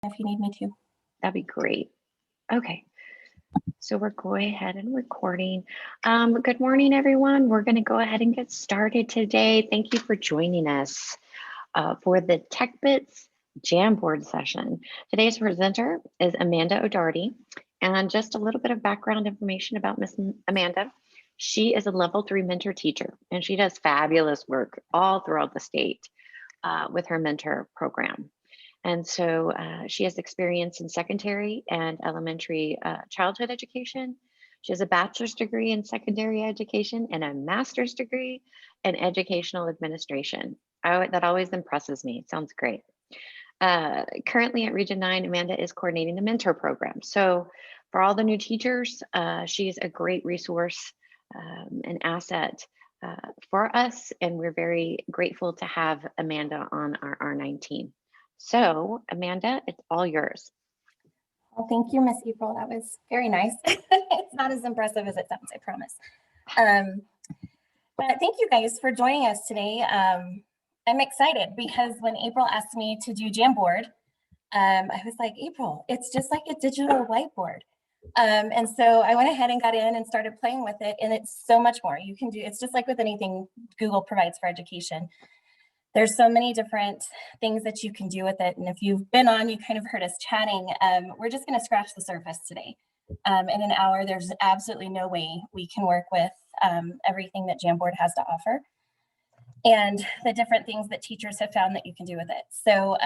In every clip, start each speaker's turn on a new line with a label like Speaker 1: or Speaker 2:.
Speaker 1: if you need me to.
Speaker 2: That'd be great. Okay, so we're going ahead and recording. Good morning, everyone. We're going to go ahead and get started today. Thank you for joining us for the Tech Bits Jamboard session. Today's presenter is Amanda O'Doherty, and just a little bit of background information about Miss Amanda. She is a level 3 mentor teacher, and she does fabulous work all throughout the state with her mentor program. And so she has experience in secondary and elementary childhood education. She has a bachelor's degree in secondary education and a master's degree in educational administration. That always impresses me. It sounds great. Currently at Region 9, Amanda is coordinating the mentor program. So for all the new teachers, she's a great resource, an asset for us. And we're very grateful to have Amanda on our R9 team. So Amanda, it's all yours.
Speaker 1: Well, thank you, Miss April. That was very nice. It's not as impressive as it sounds, I promise. But thank you guys for joining us today. I'm excited because when April asked me to do Jamboard, I was like, April, it's just like a digital whiteboard. And so I went ahead and got in and started playing with it, and it's so much more. You can do, it's just like with anything Google provides for education. There's so many different things that you can do with it. And if you've been on, you kind of heard us chatting. We're just going to scratch the surface today. In an hour, there's absolutely no way we can work with everything that Jamboard has to offer and the different things that teachers have found that you can do with it. So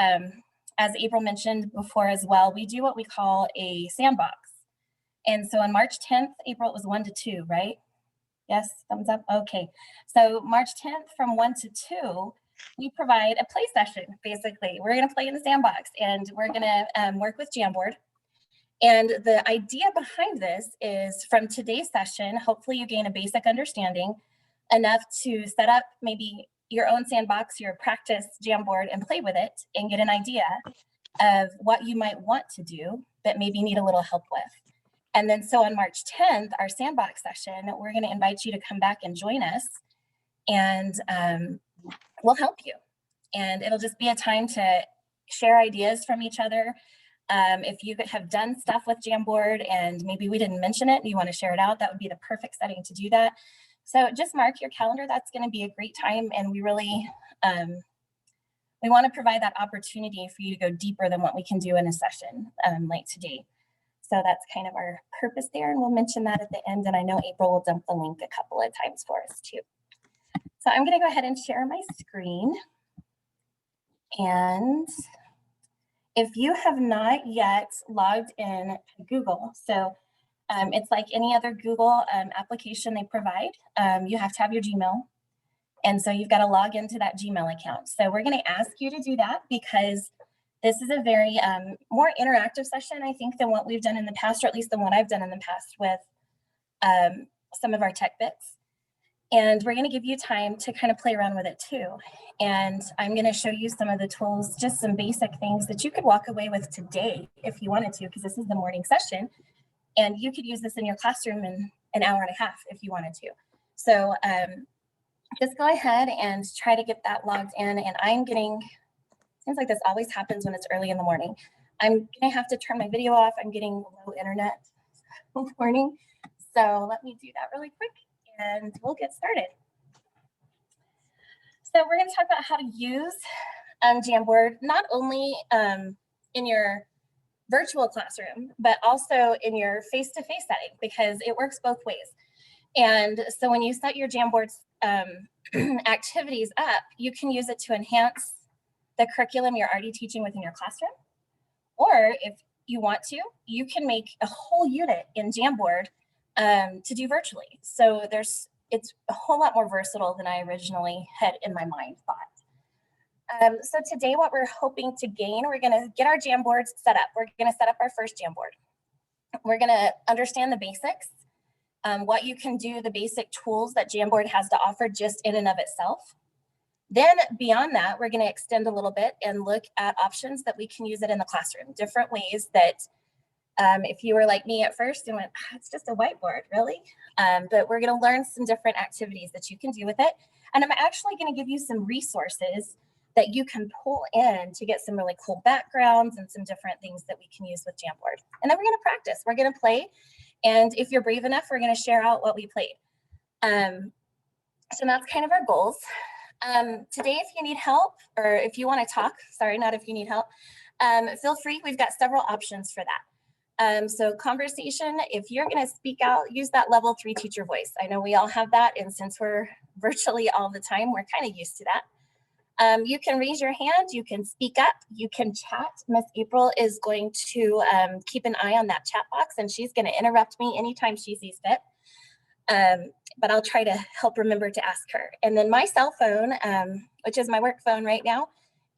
Speaker 1: as April mentioned before as well, we do what we call a sandbox. And so on March 10th, April, it was 1 to 2, right? Yes, thumbs up. Okay. So March 10th from 1 to 2, we provide a play session, basically. We're going to play in the sandbox, and we're going to work with Jamboard. And the idea behind this is from today's session, hopefully you gain a basic understanding enough to set up maybe your own sandbox, your practice Jamboard, and play with it and get an idea of what you might want to do that maybe need a little help with. And then so on March 10th, our sandbox session, we're going to invite you to come back and join us, and we'll help you. And it'll just be a time to share ideas from each other. If you have done stuff with Jamboard and maybe we didn't mention it and you want to share it out, that would be the perfect setting to do that. So just mark your calendar. That's going to be a great time. And we really, we want to provide that opportunity for you to go deeper than what we can do in a session like today. So that's kind of our purpose there. And we'll mention that at the end. And I know April will dump the link a couple of times for us too. So I'm going to go ahead and share my screen. And if you have not yet logged in to Google, so it's like any other Google application they provide, you have to have your Gmail. And so you've got to log into that Gmail account. So we're going to ask you to do that because this is a very more interactive session, I think, than what we've done in the past, or at least than what I've done in the past with some of our tech bits. And we're going to give you time to kind of play around with it too. And I'm going to show you some of the tools, just some basic things that you could walk away with today if you wanted to, because this is the morning session. And you could use this in your classroom in an hour and a half if you wanted to. So just go ahead and try to get that logged in. And I'm getting, seems like this always happens when it's early in the morning. I'm going to have to turn my video off. I'm getting low internet this morning. So let me do that really quick. And we'll get started. So we're going to talk about how to use Jamboard, not only in your virtual classroom, but also in your face-to-face setting, because it works both ways. And so when you set your Jamboard activities up, you can use it to enhance the curriculum you're already teaching within your classroom. Or if you want to, you can make a whole unit in Jamboard to do virtually. So it's a whole lot more versatile than I originally had in my mind thought. So today what we're hoping to gain, we're going to get our Jamboards set up. We're going to set up our first Jamboard. We're going to understand the basics, what you can do, the basic tools that Jamboard has to offer just in and of itself. Then beyond that, we're going to extend a little bit and look at options that we can use it in the classroom, different ways that if you were like me at first and went, it's just a whiteboard, really? But we're going to learn some different activities that you can do with it. And I'm actually going to give you some resources that you can pull in to get some really cool backgrounds and some different things that we can use with Jamboard. And then we're going to practice. We're going to play. And if you're brave enough, we're going to share out what we played. So that's kind of our goals. Today, if you need help, or if you want to talk, sorry, not if you need help, feel free. We've got several options for that. So conversation, if you're going to speak out, use that level 3 teacher voice. I know we all have that, and since we're virtually all the time, we're kind of used to that. You can raise your hand, you can speak up, you can chat. Miss April is going to keep an eye on that chat box, and she's going to interrupt me anytime she sees fit. But I'll try to help remember to ask her. And then my cell phone, which is my work phone right now,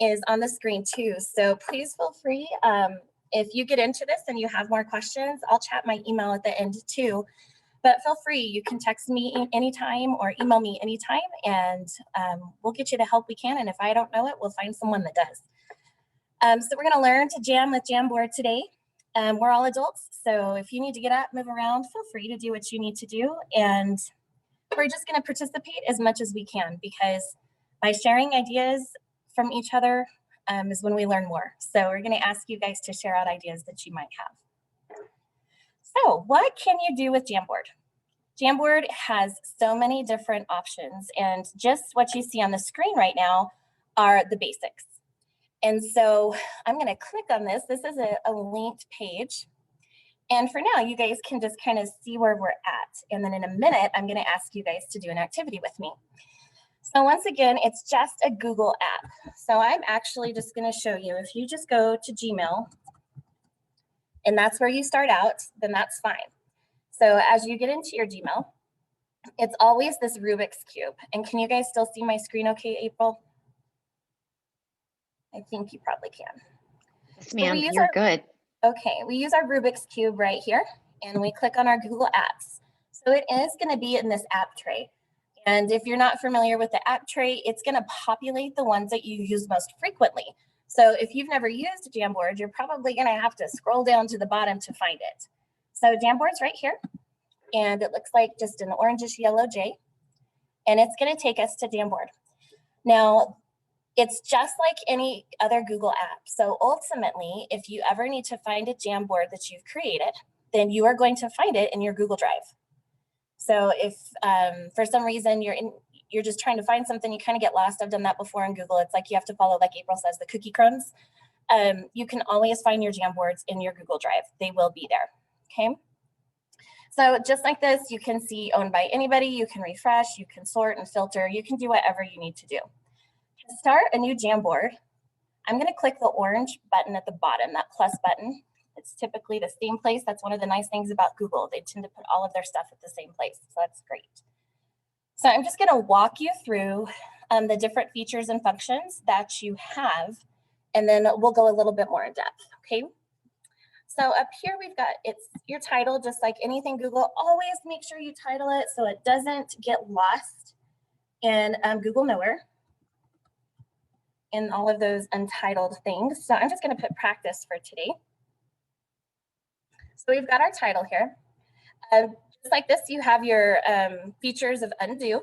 Speaker 1: is on the screen too. So please feel free. If you get into this and you have more questions, I'll chat my email at the end too. But feel free, you can text me anytime or email me anytime, and we'll get you the help we can. And if I don't know it, we'll find someone that does. So we're going to learn to jam with Jamboard today. We're all adults, so if you need to get up, move around, feel free to do what you need to do. And we're just going to participate as much as we can, because by sharing ideas from each other is when we learn more. So we're going to ask you guys to share out ideas that you might have. So what can you do with Jamboard? Jamboard has so many different options, and just what you see on the screen right now are the basics. And so I'm going to click on this. This is a linked page. And for now, you guys can just kind of see where we're at. And then in a minute, I'm going to ask you guys to do an activity with me. So once again, it's just a Google app. So I'm actually just going to show you. If you just go to Gmail, and that's where you start out, then that's fine. So as you get into your Gmail, it's always this Rubik's Cube. And can you guys still see my screen okay, April? I think you probably can.
Speaker 2: Yes, ma'am, you're good.
Speaker 1: Okay, we use our Rubik's Cube right here, and we click on our Google Apps. So it is going to be in this app tray. And if you're not familiar with the app tray, it's going to populate the ones that you use most frequently. So if you've never used Jamboard, you're probably going to have to scroll down to the bottom to find it. So Jamboard's right here, and it looks like just an orangish yellow J, and it's going to take us to Jamboard. Now, it's just like any other Google app. So ultimately, if you ever need to find a Jamboard that you've created, then you are going to find it in your Google Drive. So if for some reason you're just trying to find something, you kind of get lost. I've done that before in Google. It's like you have to follow, like April says, the cookie crumbs. You can always find your Jamboards in your Google Drive. They will be there, okay? So just like this, you can see owned by anybody, you can refresh, you can sort and filter, you can do whatever you need to do. To start a new Jamboard, I'm going to click the orange button at the bottom, that plus button. It's typically the same place. That's one of the nice things about Google. They tend to put all of their stuff at the same place, so that's great. So I'm just going to walk you through the different features and functions that you have, and then we'll go a little bit more in depth, okay? So up here we've got, it's your title, just like anything Google. Always make sure you title it so it doesn't get lost in Google Nowhere, in all of those untitled things. So I'm just going to put practice for today. So we've got our title here. Just like this, you have your features of undo.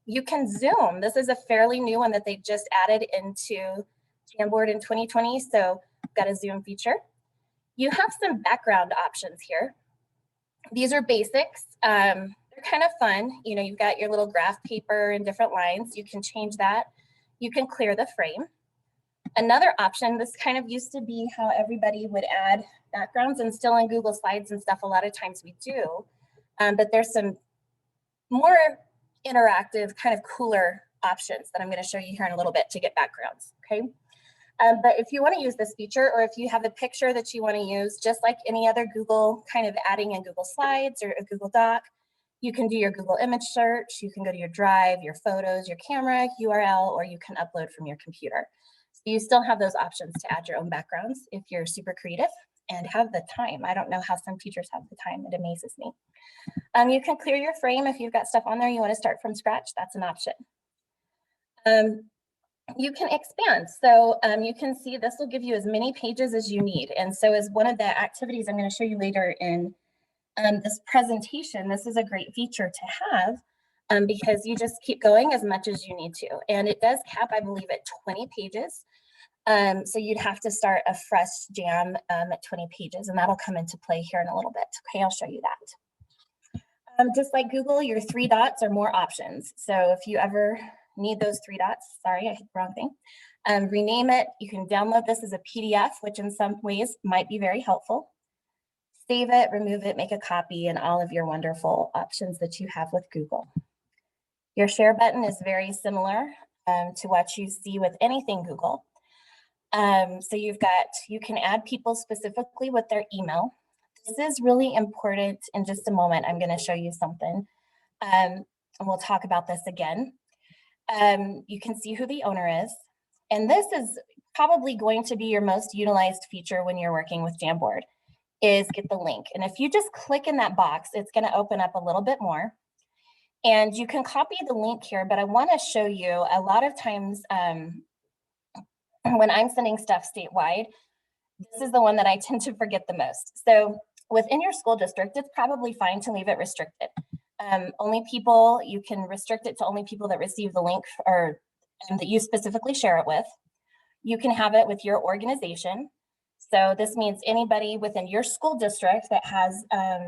Speaker 1: You can zoom. This is a fairly new one that they just added into Jamboard in 2020. So we've got a zoom feature. You have some background options here. These are basics. They're kind of fun. You know, you've got your little graph paper and different lines. You can change that. You can clear the frame. Another option, this kind of used to be how everybody would add backgrounds, and still in Google Slides and stuff, a lot of times we do. But there's some more interactive, kind of cooler options that I'm going to show you here in a little bit to get backgrounds, okay? But if you want to use this feature, or if you have a picture that you want to use, just like any other Google kind of adding in Google Slides or a Google Doc, you can do your Google image search, you can go to your Drive, your photos, your camera, URL, or you can upload from your computer. So you still have those options to add your own backgrounds if you're super creative and have the time. I don't know how some teachers have the time. It amazes me. You can clear your frame if you've got stuff on there you want to start from scratch. That's an option. You can expand. So you can see this will give you as many pages as you need. And so as one of the activities I'm going to show you later in this presentation, this is a great feature to have. because you just keep going as much as you need to. And it does cap, I believe, at 20 pages. So you'd have to start a fresh jam at 20 pages, and that'll come into play here in a little bit. Okay, I'll show you that. Just like Google, your 3 dots are more options. So if you ever need those 3 dots, sorry, I hit the wrong thing. Rename it. You can download this as a PDF, which in some ways might be very helpful. Save it, remove it, make a copy, and all of your wonderful options that you have with Google. Your share button is very similar to what you see with anything Google. So you can add people specifically with their email. This is really important. In just a moment, I'm going to show you something, and we'll talk about this again. You can see who the owner is, and this is probably going to be your most utilized feature when you're working with Jamboard, is get the link. And if you just click in that box, it's going to open up a little bit more. And you can copy the link here, but I want to show you a lot of times when I'm sending stuff statewide, this is the one that I tend to forget the most. So within your school district, it's probably fine to leave it restricted. You can restrict it to only people that receive the link or that you specifically share it with. You can have it with your organization. So this means anybody within your school district that has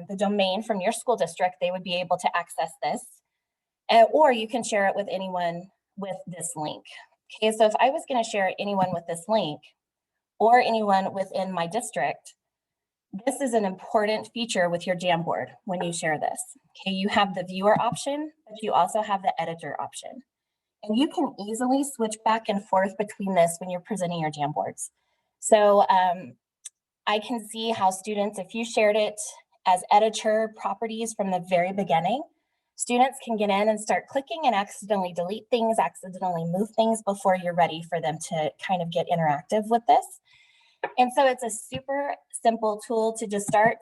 Speaker 1: the domain from your school district, they would be able to access this. Or you can share it with anyone with this link. Okay, so if I was going to share anyone with this link or anyone within my district, this is an important feature with your Jamboard when you share this. Okay, you have the viewer option, but you also have the editor option. And you can easily switch back and forth between this when you're presenting your Jamboards. So I can see how students, if you shared it as editor properties from the very beginning, students can get in and start clicking and accidentally delete things, accidentally move things before you're ready for them to kind of get interactive with this. And so it's a super simple tool to just start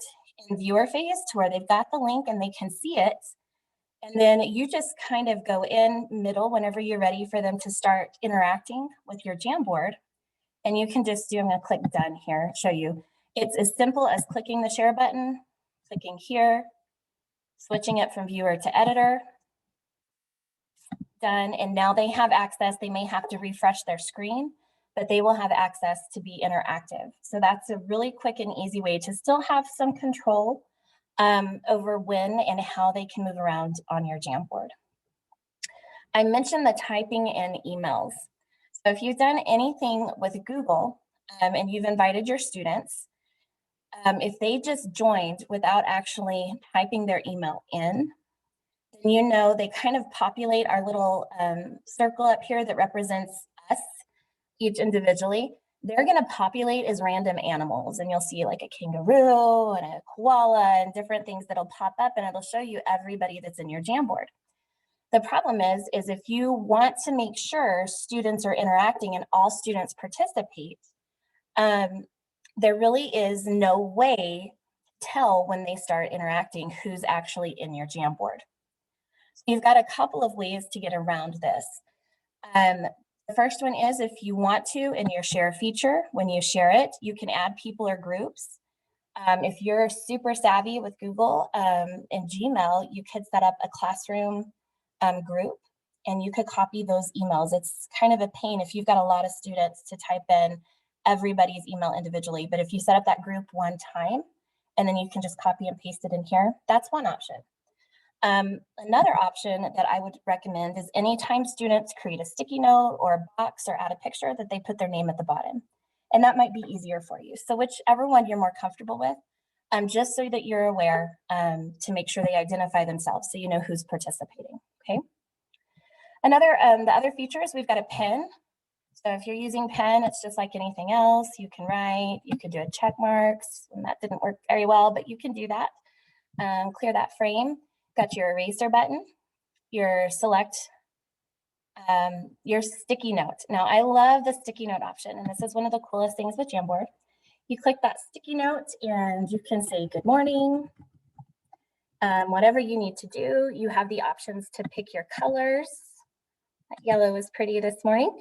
Speaker 1: in viewer phase to where they've got the link and they can see it. And then you just kind of go in middle whenever you're ready for them to start interacting with your Jamboard. And you can just I'm going to click done here, show you. It's as simple as clicking the share button, clicking here, switching it from viewer to editor, done. And now they have access. They may have to refresh their screen, but they will have access to be interactive. So that's a really quick and easy way to still have some control over when and how they can move around on your Jamboard. I mentioned the typing in emails. So if you've done anything with Google and you've invited your students, if they just joined without actually typing their email in, then you know they kind of populate our little circle up here that represents us each individually. They're going to populate as random animals, and you'll see like a kangaroo and a koala and different things that'll pop up, and it'll show you everybody that's in your Jamboard. The problem is if you want to make sure students are interacting and all students participate, there really is no way to tell when they start interacting who's actually in your Jamboard. So you've got a couple of ways to get around this. The first one is if you want to, in your share feature, when you share it, you can add people or groups. If you're super savvy with Google and Gmail, you could set up a classroom group and you could copy those emails. It's kind of a pain if you've got a lot of students to type in everybody's email individually, but if you set up that group one time and then you can just copy and paste it in here, that's one option. Another option that I would recommend is anytime students create a sticky note or a box or add a picture, that they put their name at the bottom. And that might be easier for you. So whichever one you're more comfortable with, just so that you're aware to make sure they identify themselves so you know who's participating, okay? The other features, we've got a pen. So if you're using pen, it's just like anything else. You can write, you can do a check marks, and that didn't work very well, but you can do that. Clear that frame. Got your eraser button, your select, your sticky note. Now I love the sticky note option, and this is one of the coolest things with Jamboard. You click that sticky note and you can say good morning, whatever you need to do. You have the options to pick your colors. That yellow is pretty this morning.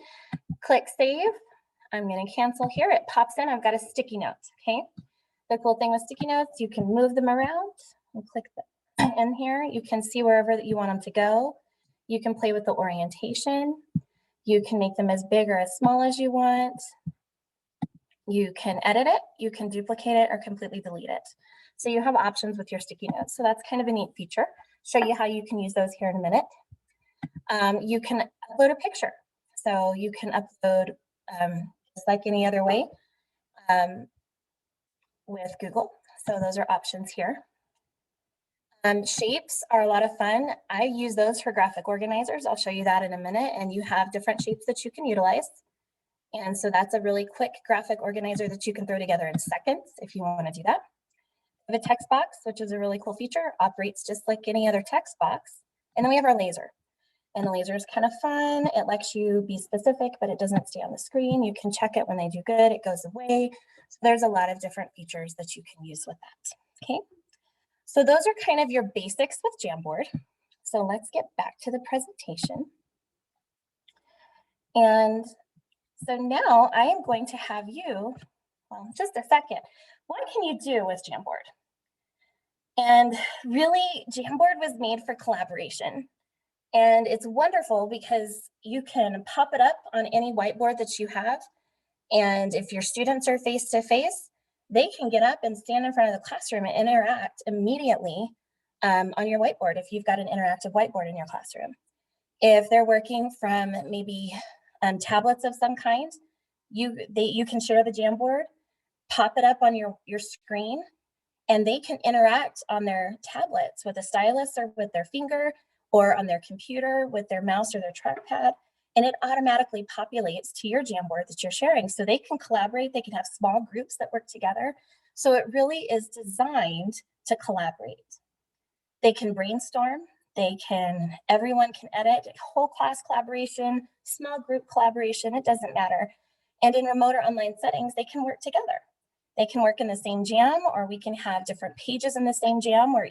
Speaker 1: Click save. I'm going to cancel here. It pops in. I've got a sticky note. Okay. The cool thing with sticky notes, you can move them around and click in here. You can see wherever that you want them to go. You can play with the orientation. You can make them as big or as small as you want. You can edit it, you can duplicate it, or completely delete it. So you have options with your sticky notes. So that's kind of a neat feature. Show you how you can use those here in a minute. You can upload a picture. So you can upload just like any other way with Google. So those are options here. Shapes are a lot of fun. I use those for graphic organizers. I'll show you that in a minute. And you have different shapes that you can utilize. And so that's a really quick graphic organizer that you can throw together in seconds if you want to do that. We have a text box, which is a really cool feature, operates just like any other text box. And then we have our laser. And the laser is kind of fun. It lets you be specific, but it doesn't stay on the screen. You can check it when they do good, it goes away. So there's a lot of different features that you can use with that. Okay. So those are kind of your basics with Jamboard. So let's get back to the presentation. And so now I am going to have you, well, just a second. What can you do with Jamboard? And really, Jamboard was made for collaboration. And it's wonderful because you can pop it up on any whiteboard that you have. And if your students are face-to-face, they can get up and stand in front of the classroom and interact immediately on your whiteboard if you've got an interactive whiteboard in your classroom. If they're working from maybe tablets of some kind, you can share the Jamboard, pop it up on your screen, and they can interact on their tablets with a stylus or with their finger, or on their computer with their mouse or their trackpad, and it automatically populates to your Jamboard that you're sharing. So they can collaborate, they can have small groups that work together. So it really is designed to collaborate. They can brainstorm, everyone can edit, whole class collaboration, small group collaboration, it doesn't matter. And in remote or online settings, they can work together. They can work in the same jam, or we can have different pages in the same jam where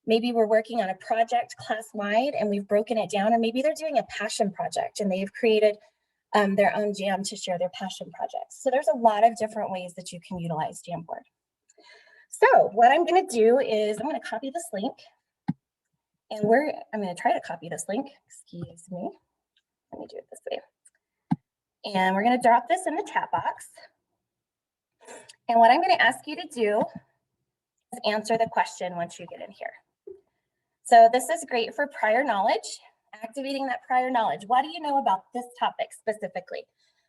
Speaker 1: maybe we're working on a project class-wide and we've broken it down, or maybe they're doing a passion project and they've created their own jam to share their passion projects. So there's a lot of different ways that you can utilize Jamboard. So what I'm going to do is I'm going to copy this link, and I'm going to try to copy this link. Excuse me. Let me do it this way. And we're going to drop this in the chat box. And what I'm going to ask you to do is answer the question once you get in here. So this is great for prior knowledge, activating that prior knowledge. What do you know about this topic specifically?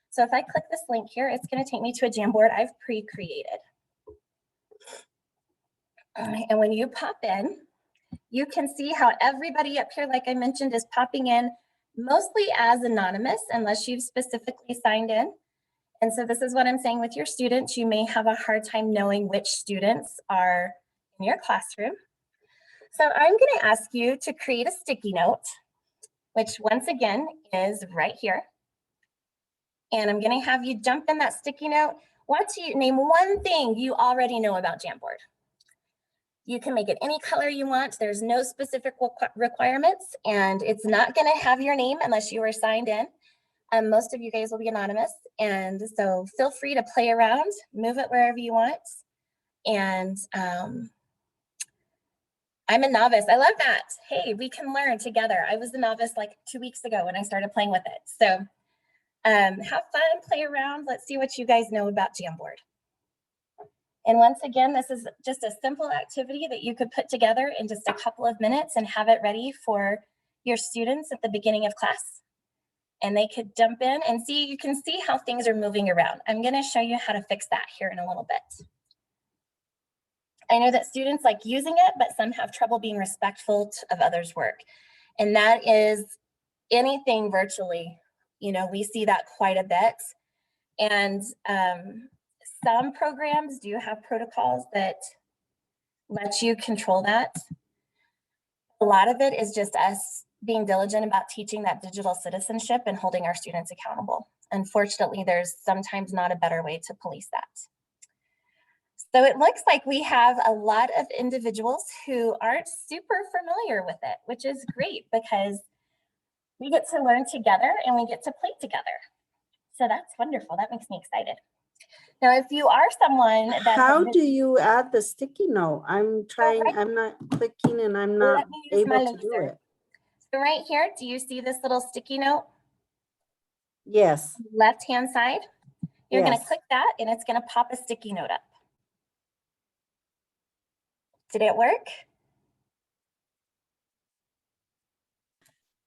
Speaker 1: So if I click this link here, it's going to take me to a Jamboard I've pre-created. And when you pop in, you can see how everybody up here, like I mentioned, is popping in mostly as anonymous unless you've specifically signed in. And so this is what I'm saying with your students. You may have a hard time knowing which students are in your classroom. So I'm going to ask you to create a sticky note, which once again is right here. And I'm going to have you jump in that sticky note. Name one thing you already know about Jamboard. You can make it any color you want. There's no specific requirements, and it's not going to have your name unless you are signed in. Most of you guys will be anonymous, and so feel free to play around, move it wherever you want. And I'm a novice. I love that. Hey, we can learn together. I was a novice like 2 weeks ago when I started playing with it. So have fun, play around. Let's see what you guys know about Jamboard. And once again, this is just a simple activity that you could put together in just a couple of minutes and have it ready for your students at the beginning of class. And they could jump in and see, you can see how things are moving around. I'm going to show you how to fix that here in a little bit. I know that students like using it, but some have trouble being respectful of others' work. And that is anything virtually. You know, we see that quite a bit. And some programs do have protocols that let you control that. A lot of it is just us being diligent about teaching that digital citizenship and holding our students accountable. Unfortunately, there's sometimes not a better way to police that. So it looks like we have a lot of individuals who aren't super familiar with it, which is great because we get to learn together and we get to play together. So that's wonderful. That makes me excited. Now, if you are someone that—
Speaker 3: How do you add the sticky note? I'm trying,
Speaker 1: right.
Speaker 3: I'm not clicking and I'm not able to do it.
Speaker 1: So right here, do you see this little sticky note?
Speaker 3: Yes.
Speaker 1: Left-hand side? You're going to
Speaker 3: Yes.
Speaker 1: click that and it's going to pop a sticky note up. Did it work?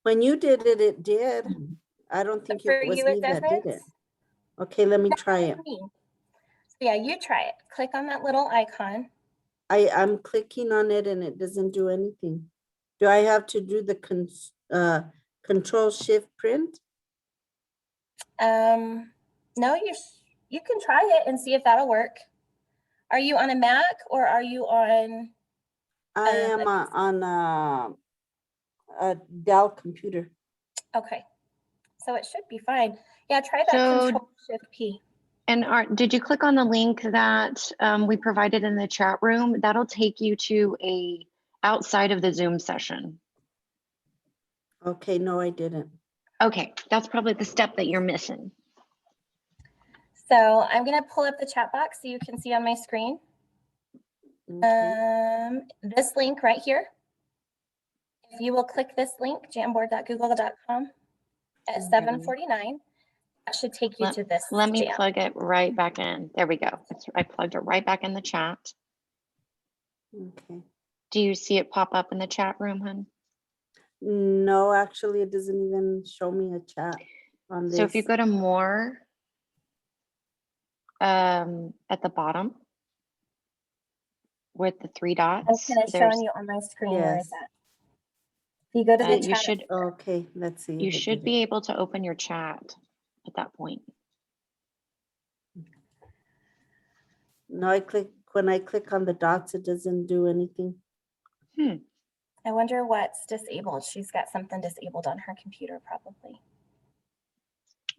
Speaker 3: When you did it, it did. I don't think
Speaker 1: For
Speaker 3: it was
Speaker 1: you,
Speaker 3: me
Speaker 1: it
Speaker 3: that did
Speaker 1: doesn't?
Speaker 3: it. Okay, let me try it.
Speaker 1: Me. So yeah, you try it. Click on that little icon.
Speaker 3: I'm clicking on it and it doesn't do anything. Do I have to do the control shift print?
Speaker 1: No, you can try it and see if that'll work. Are you on a Mac or are you on?
Speaker 3: I am on a Dell computer.
Speaker 1: Okay, so it should be fine. Yeah, try that
Speaker 2: So-
Speaker 1: Control Shift P.
Speaker 2: And did you click on the link that we provided in the chat room? That'll take you to a outside of the Zoom session.
Speaker 3: Okay, no, I didn't.
Speaker 2: Okay, that's probably the step that you're missing.
Speaker 1: So I'm gonna pull up the chat box so you can see on my screen.
Speaker 3: Okay.
Speaker 1: This link right here. If you will click this link, jamboard.google.com at 7:49, that should take you to this.
Speaker 2: Let me
Speaker 1: jam.
Speaker 2: plug it right back in. There we go. I plugged it right back in the chat.
Speaker 3: Okay.
Speaker 2: Do you see it pop up in the chat room, hun?
Speaker 3: No, actually, it doesn't even show me a chat on this.
Speaker 2: So if you go to more at the bottom with the three dots,
Speaker 1: I'm kind of showing you on my screen where it's
Speaker 3: Yes.
Speaker 1: at. If you go to the
Speaker 2: you
Speaker 1: chat,
Speaker 2: should
Speaker 3: Okay, let's see.
Speaker 2: you
Speaker 3: if it
Speaker 2: should
Speaker 3: did
Speaker 2: be
Speaker 3: it.
Speaker 2: able to open your chat at that point.
Speaker 3: No, when I click on the dots, it doesn't do anything.
Speaker 1: I wonder what's disabled. She's got something disabled on her computer probably.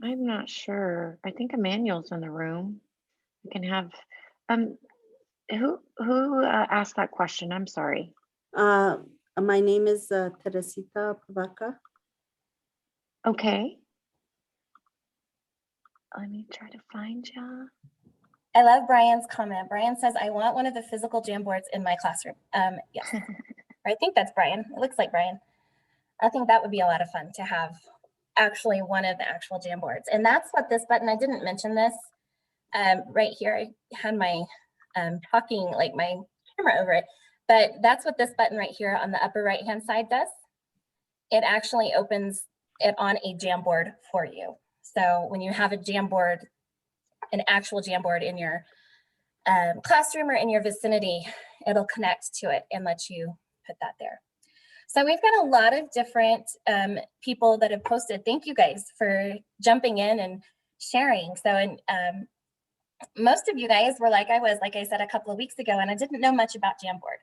Speaker 2: I'm not sure. I think Emmanuel's in the room. We can have who asked that question? I'm sorry.
Speaker 3: My name is Teresita Pavaca.
Speaker 2: Okay. Let me try to find you.
Speaker 1: I love Brian's comment. Brian says, I want one of the physical Jamboards in my classroom. Yes, I think that's Brian. It looks like Brian. I think that would be a lot of fun to have actually one of the actual Jamboards. And that's what this button, I didn't mention this right here. I had my talking, like my camera over it, but that's what this button right here on the upper right-hand side does. It actually opens it on a Jamboard for you. So when you have a Jamboard, an actual Jamboard in your classroom or in your vicinity, it'll connect to it and let you put that there. So we've got a lot of different people that have posted. Thank you guys for jumping in and sharing. So, and most of you guys were like I said a couple of weeks ago, and I didn't know much about Jamboard.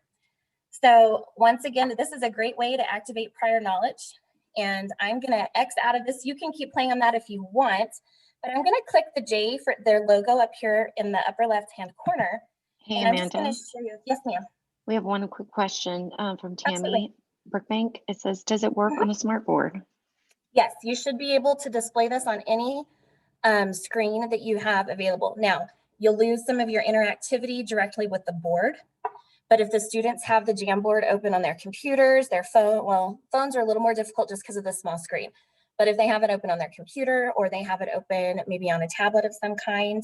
Speaker 1: So once again, this is a great way to activate prior knowledge. And I'm gonna X out of this. You can keep playing on that if you want, but I'm gonna click the J for their logo up here in the upper left-hand corner.
Speaker 2: Hey,
Speaker 1: and I'm just
Speaker 2: Amanda.
Speaker 1: gonna show you, yes ma'am.
Speaker 2: We have one quick question from Tammy
Speaker 1: Absolutely.
Speaker 2: Brookbank. It says, does it work on a smart board?
Speaker 1: Yes, you should be able to display this on any screen that you have available. Now, you'll lose some of your interactivity directly with the board, but if the students have the Jamboard open on their computers, their phone, well, phones are a little more difficult just because of the small screen. But if they have it open on their computer or they have it open maybe on a tablet of some kind,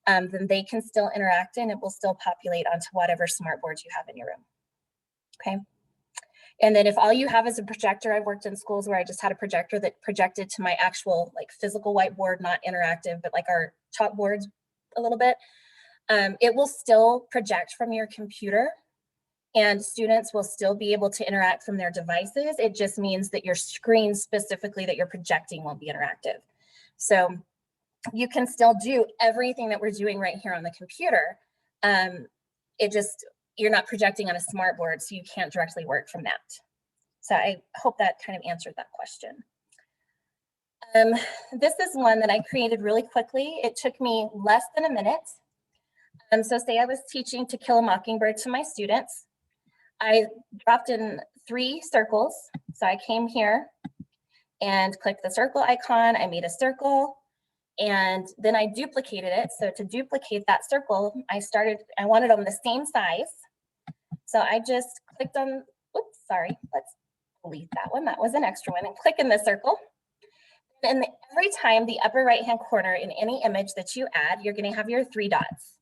Speaker 1: then they can still interact and it will still populate onto whatever smart boards you have in your room. Okay. And then if all you have is a projector, I've worked in schools where I just had a projector that projected to my actual like physical whiteboard, not interactive, but like our chalkboards a little bit. It will still project from your computer and students will still be able to interact from their devices. It just means that your screen specifically that you're projecting won't be interactive. So you can still do everything that we're doing right here on the computer. You're not projecting on a smart board, so you can't directly work from that. So I hope that kind of answered that question. This is one that I created really quickly. It took me less than a minute. So say I was teaching To Kill a Mockingbird to my students. I dropped in 3 circles. So I came here and clicked the circle icon. I made a circle and then I duplicated it. So to duplicate that circle, I wanted them the same size. So I just clicked on, oops, sorry, let's delete that one. That was an extra one, and click in the circle. And every time the upper right-hand corner in any image that you add, you're going to have your 3 dots.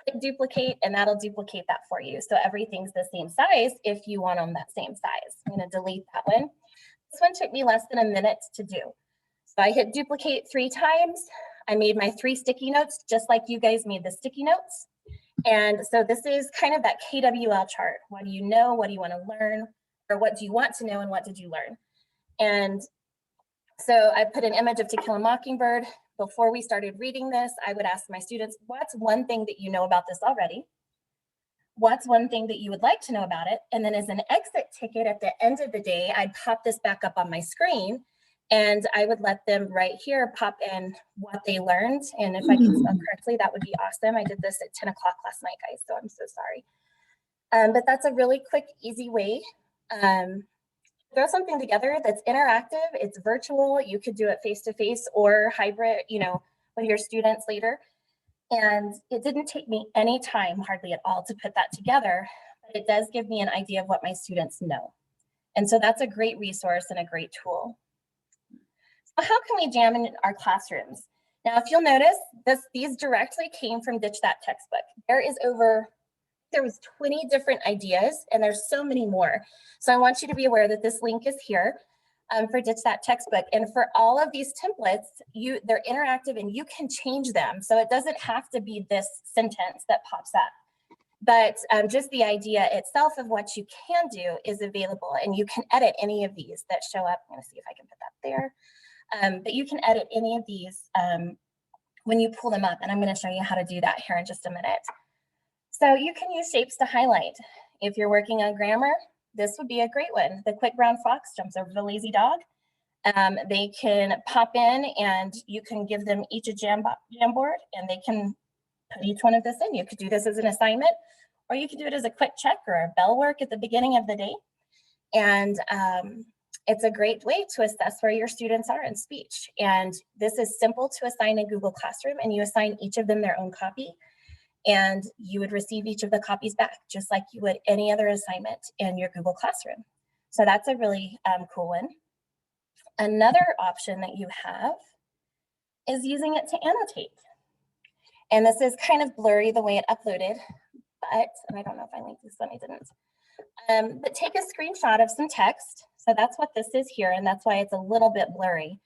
Speaker 1: Click duplicate, and that'll duplicate that for you. So everything's the same size if you want them that same size. I'm going to delete that one. This one took me less than a minute to do. So I hit duplicate 3 times. I made my 3 sticky notes, just like you guys made the sticky notes. And so this is kind of that KWL chart. What do you know? What do you want to learn? Or what do you want to know and what did you learn? And so I put an image of To Kill a Mockingbird. Before we started reading this, I would ask my students, what's one thing that you know about this already? What's one thing that you would like to know about it? And then as an exit ticket at the end of the day, I'd pop this back up on my screen and I would let them right here pop in what they learned. And if I can spell correctly, that would be awesome. I did this at 10 o'clock last night, guys, so I'm so sorry. But that's a really quick, easy way. Throw something together that's interactive, it's virtual, you could do it face-to-face or hybrid, you know, with your students later. And it didn't take me any time, hardly at all, to put that together, but it does give me an idea of what my students know. And so that's a great resource and a great tool. So how can we jam in our classrooms? Now, if you'll notice, these directly came from Ditch That Textbook. There was 20 different ideas, and there's so many more. So I want you to be aware that this link is here for Ditch That Textbook. And for all of these templates, they're interactive and you can change them. So it doesn't have to be this sentence that pops up. But just the idea itself of what you can do is available, and you can edit any of these that show up. I'm gonna see if I can put that there. But you can edit any of these when you pull them up, and I'm gonna show you how to do that here in just a minute. So you can use shapes to highlight. If you're working on grammar, this would be a great one. The quick brown fox jumps over the lazy dog. They can pop in and you can give them each a Jamboard and they can put each one of this in. You could do this as an assignment, or you could do it as a quick check or a bell work at the beginning of the day. And it's a great way to assess where your students are in speech. And this is simple to assign in Google Classroom, and you assign each of them their own copy. And you would receive each of the copies back, just like you would any other assignment in your Google Classroom. So that's a really cool one. Another option that you have is using it to annotate. And this is kind of blurry the way it uploaded, but, and I don't know if I linked this one, I didn't. But take a screenshot of some text. So that's what this is here, and that's why it's a little bit blurry.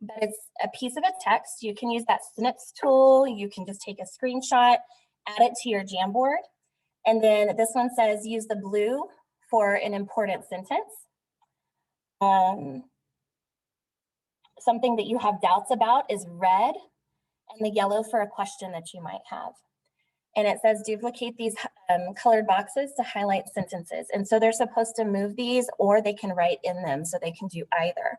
Speaker 1: But it's a piece of a text. You can use that snips tool. You can just take a screenshot, add it to your Jamboard. And then this one says use the blue for an important sentence. Something that you have doubts about is red, and the yellow for a question that you might have. And it says duplicate these colored boxes to highlight sentences. And so they're supposed to move these, or they can write in them, so they can do either.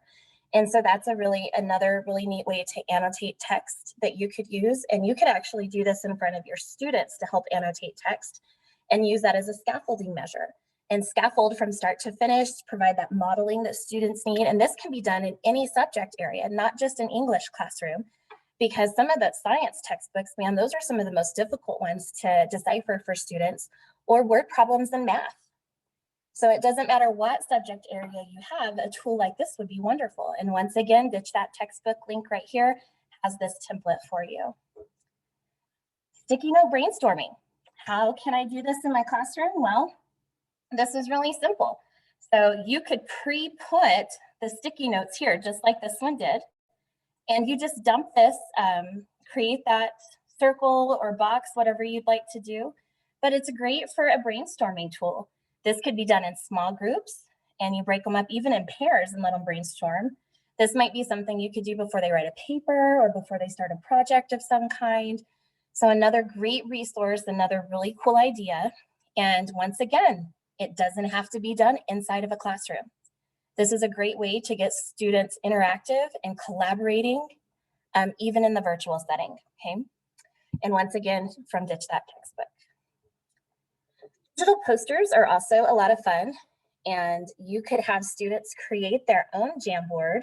Speaker 1: And so that's another really neat way to annotate text that you could use. And you could actually do this in front of your students to help annotate text and use that as a scaffolding measure. And scaffold from start to finish, provide that modeling that students need. And this can be done in any subject area, not just an English classroom, because some of the science textbooks, man, those are some of the most difficult ones to decipher for students, or word problems in math. So it doesn't matter what subject area you have, a tool like this would be wonderful. And once again, Ditch That Textbook link right here has this template for you. Sticky note brainstorming. How can I do this in my classroom? Well, this is really simple. So you could pre-put the sticky notes here, just like this one did. And you just dump this, create that circle or box, whatever you'd like to do. But it's great for a brainstorming tool. This could be done in small groups, and you break them up even in pairs and let them brainstorm. This might be something you could do before they write a paper or before they start a project of some kind. So another great resource, another really cool idea. And once again, it doesn't have to be done inside of a classroom. This is a great way to get students interactive and collaborating, even in the virtual setting, okay? And once again, from Ditch That Textbook. Digital posters are also a lot of fun, and you could have students create their own Jamboard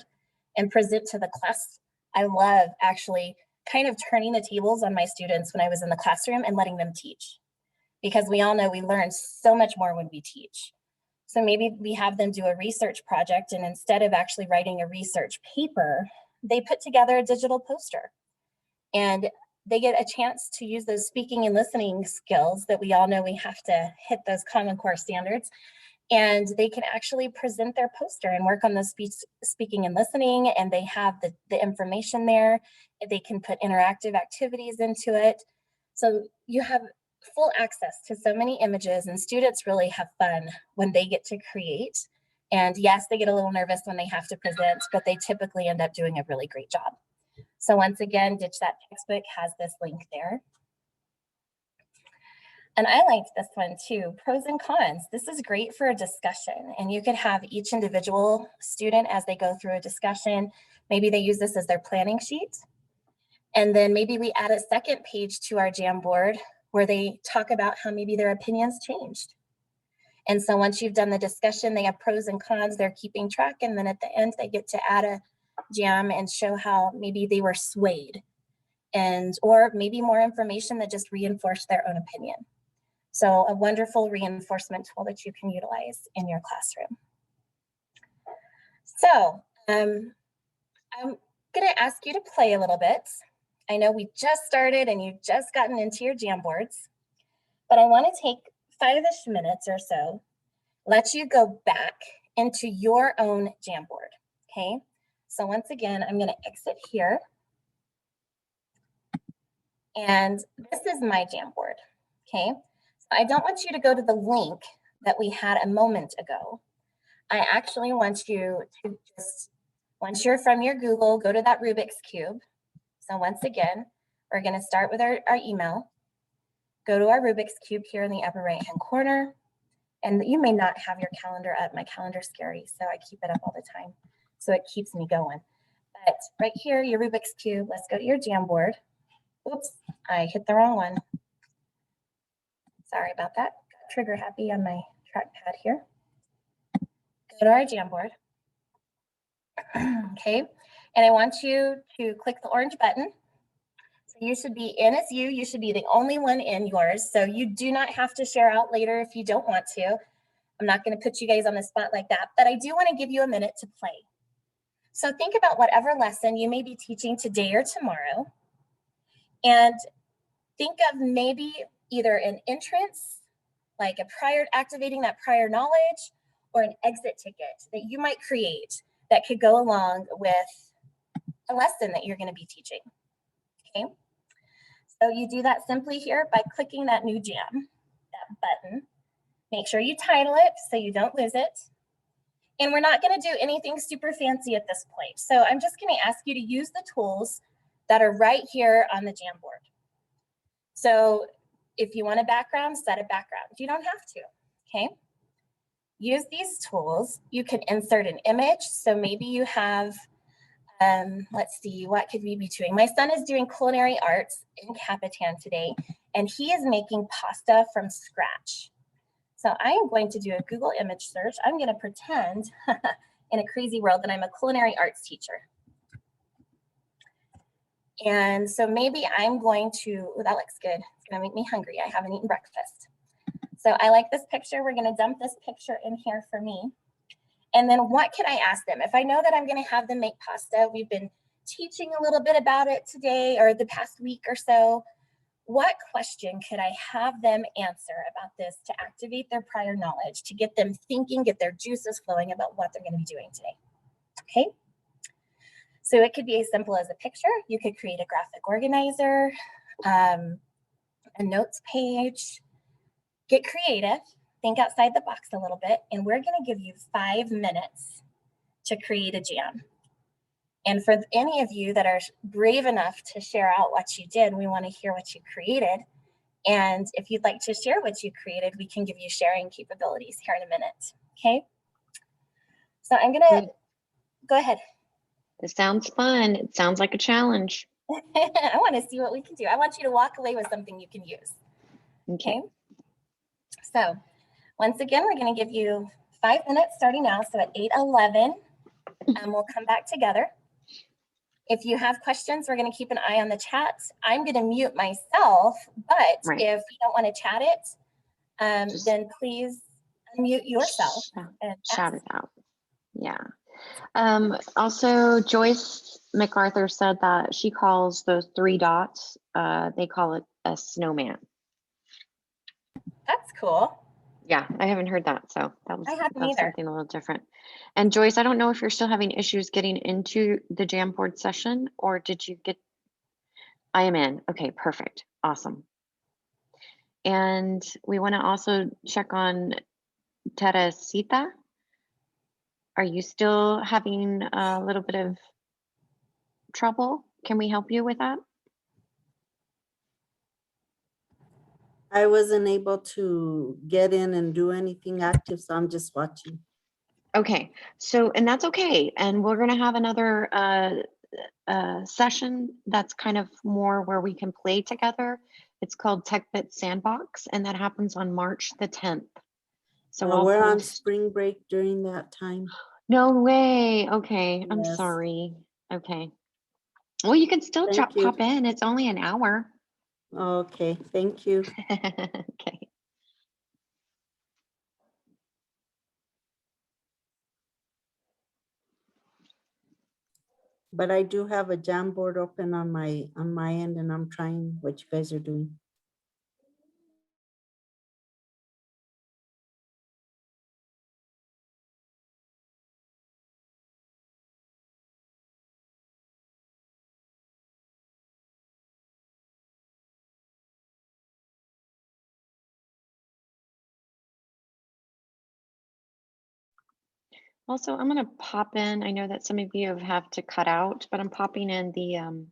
Speaker 1: and present to the class. I love actually kind of turning the tables on my students when I was in the classroom and letting them teach, because we all know we learn so much more when we teach. So maybe we have them do a research project, and instead of actually writing a research paper, they put together a digital poster. And they get a chance to use those speaking and listening skills that we all know we have to hit those Common Core standards. And they can actually present their poster and work on the speaking and listening, and they have the information there. They can put interactive activities into it. So you have full access to so many images, and students really have fun when they get to create. And yes, they get a little nervous when they have to present, but they typically end up doing a really great job. So once again, Ditch That Textbook has this link there. And I liked this one too, pros and cons. This is great for a discussion, and you could have each individual student as they go through a discussion. Maybe they use this as their planning sheet. And then maybe we add a second page to our Jamboard where they talk about how maybe their opinions changed. And so once you've done the discussion, they have pros and cons, they're keeping track. And then at the end, they get to add a jam and show how maybe they were swayed, or maybe more information that just reinforced their own opinion. So a wonderful reinforcement tool that you can utilize in your classroom. So I'm gonna ask you to play a little bit. I know we just started and you've just gotten into your Jamboards, but I wanna take 5-ish minutes or so, let you go back into your own Jamboard, okay? So once again, I'm gonna exit here. And this is my Jamboard, okay? I don't want you to go to the link that we had a moment ago. I actually want you to just, once you're from your Google, go to that Rubik's Cube. So once again, we're gonna start with our email. Go to our Rubik's Cube here in the upper right-hand corner. And you may not have your calendar up. My calendar's scary, so I keep it up all the time. So it keeps me going. But right here, your Rubik's Cube, let's go to your Jamboard. Oops, I hit the wrong one. Sorry about that. Got trigger happy on my trackpad here. Go to our Jamboard. Okay, and I want you to click the orange button. So you should be in as you should be the only one in yours. So you do not have to share out later if you don't want to. I'm not going to put you guys on the spot like that, but I do want to give you a minute to play. So think about whatever lesson you may be teaching today or tomorrow, and think of maybe either an entrance, like activating that prior knowledge, or an exit ticket that you might create that could go along with a lesson that you're going to be teaching. Okay, so you do that simply here by clicking that new jam, that button. Make sure you title it so you don't lose it. And we're not going to do anything super fancy at this point. So I'm just going to ask you to use the tools that are right here on the Jamboard. So if you want a background, set a background. You don't have to, okay? Use these tools. You can insert an image. So maybe you have, let's see, what could we be doing? My son is doing culinary arts in Capitan today, and he is making pasta from scratch. So I am going to do a Google image search. I'm going to pretend in a crazy world that I'm a culinary arts teacher. And so maybe I'm going to, oh, that looks good. It's going to make me hungry. I haven't eaten breakfast. So I like this picture. We're going to dump this picture in here for me. And then what could I ask them? If I know that I'm going to have them make pasta, we've been teaching a little bit about it today or the past week or so. What question could I have them answer about this to activate their prior knowledge, to get them thinking, get their juices flowing about what they're going to be doing today? Okay. So it could be as simple as a picture. You could create a graphic organizer, a notes page. Get creative, think outside the box a little bit, and we're going to give you 5 minutes to create a jam. And for any of you that are brave enough to share out what you did, we want to hear what you created. And if you'd like to share what you created, we can give you sharing capabilities here in a minute. Okay. So I'm going to go ahead.
Speaker 2: This sounds fun. It sounds like a challenge.
Speaker 1: I want to see what we can do. I want you to walk away with something you can use. Okay. So once again, we're going to give you 5 minutes starting now. So at 8:11, we'll come back together. If you have questions, we're going to keep an eye on the chat. I'm going to mute myself, but if you don't want to chat it, then please Unmute yourself and
Speaker 2: Shout
Speaker 1: ask.
Speaker 2: it out. Yeah. Also, Joyce MacArthur said that she calls those 3 dots, they call it a snowman.
Speaker 1: That's cool.
Speaker 2: Yeah, I haven't heard that, so that was,
Speaker 1: I haven't
Speaker 2: that was
Speaker 1: either.
Speaker 2: something a little different. And Joyce, I don't know if you're still having issues getting into the Jamboard session, or did you get, I am in. Okay, perfect. Awesome. And we want to also check on Teresita. Are you still having a little bit of trouble? Can we help you with that?
Speaker 3: I wasn't able to get in and do anything active, so I'm just watching.
Speaker 2: Okay, so, and that's okay. And we're going to have another session that's kind of more where we can play together. It's called TechBit Sandbox, and that happens on March the 10th. So I'll
Speaker 3: We're on
Speaker 2: post.
Speaker 3: spring break during that time.
Speaker 2: No way. Okay, I'm
Speaker 3: Yes.
Speaker 2: sorry. Okay. Well, you can still
Speaker 3: Thank you.
Speaker 2: pop in. It's only an hour.
Speaker 3: Okay, thank you.
Speaker 2: Okay.
Speaker 3: But I do have a Jamboard open on my end, and I'm trying what you guys are doing.
Speaker 2: Also, I'm going to pop in. I know that some of you have to cut out, but I'm popping in the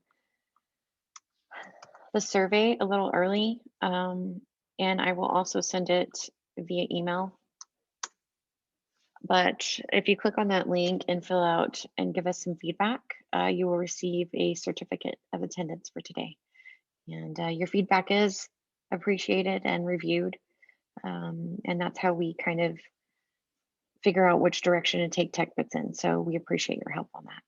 Speaker 2: survey a little early, and I will also send it via email. But if you click on that link and fill out and give us some feedback, you will receive a certificate of attendance for today. And your feedback is appreciated and reviewed. And that's how we kind of figure out which direction to take TechBits in. So we appreciate your help on that.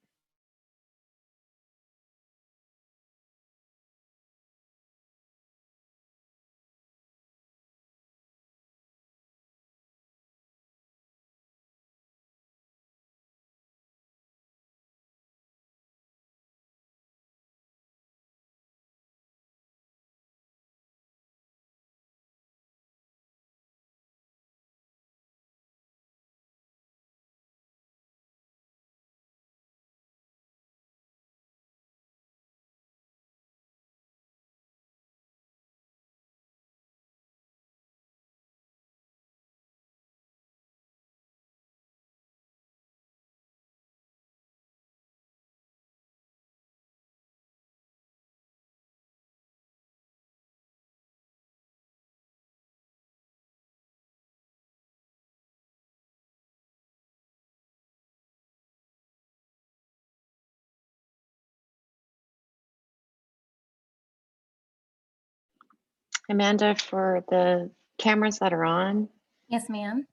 Speaker 2: Amanda, for the cameras that are on,
Speaker 1: Yes, ma'am.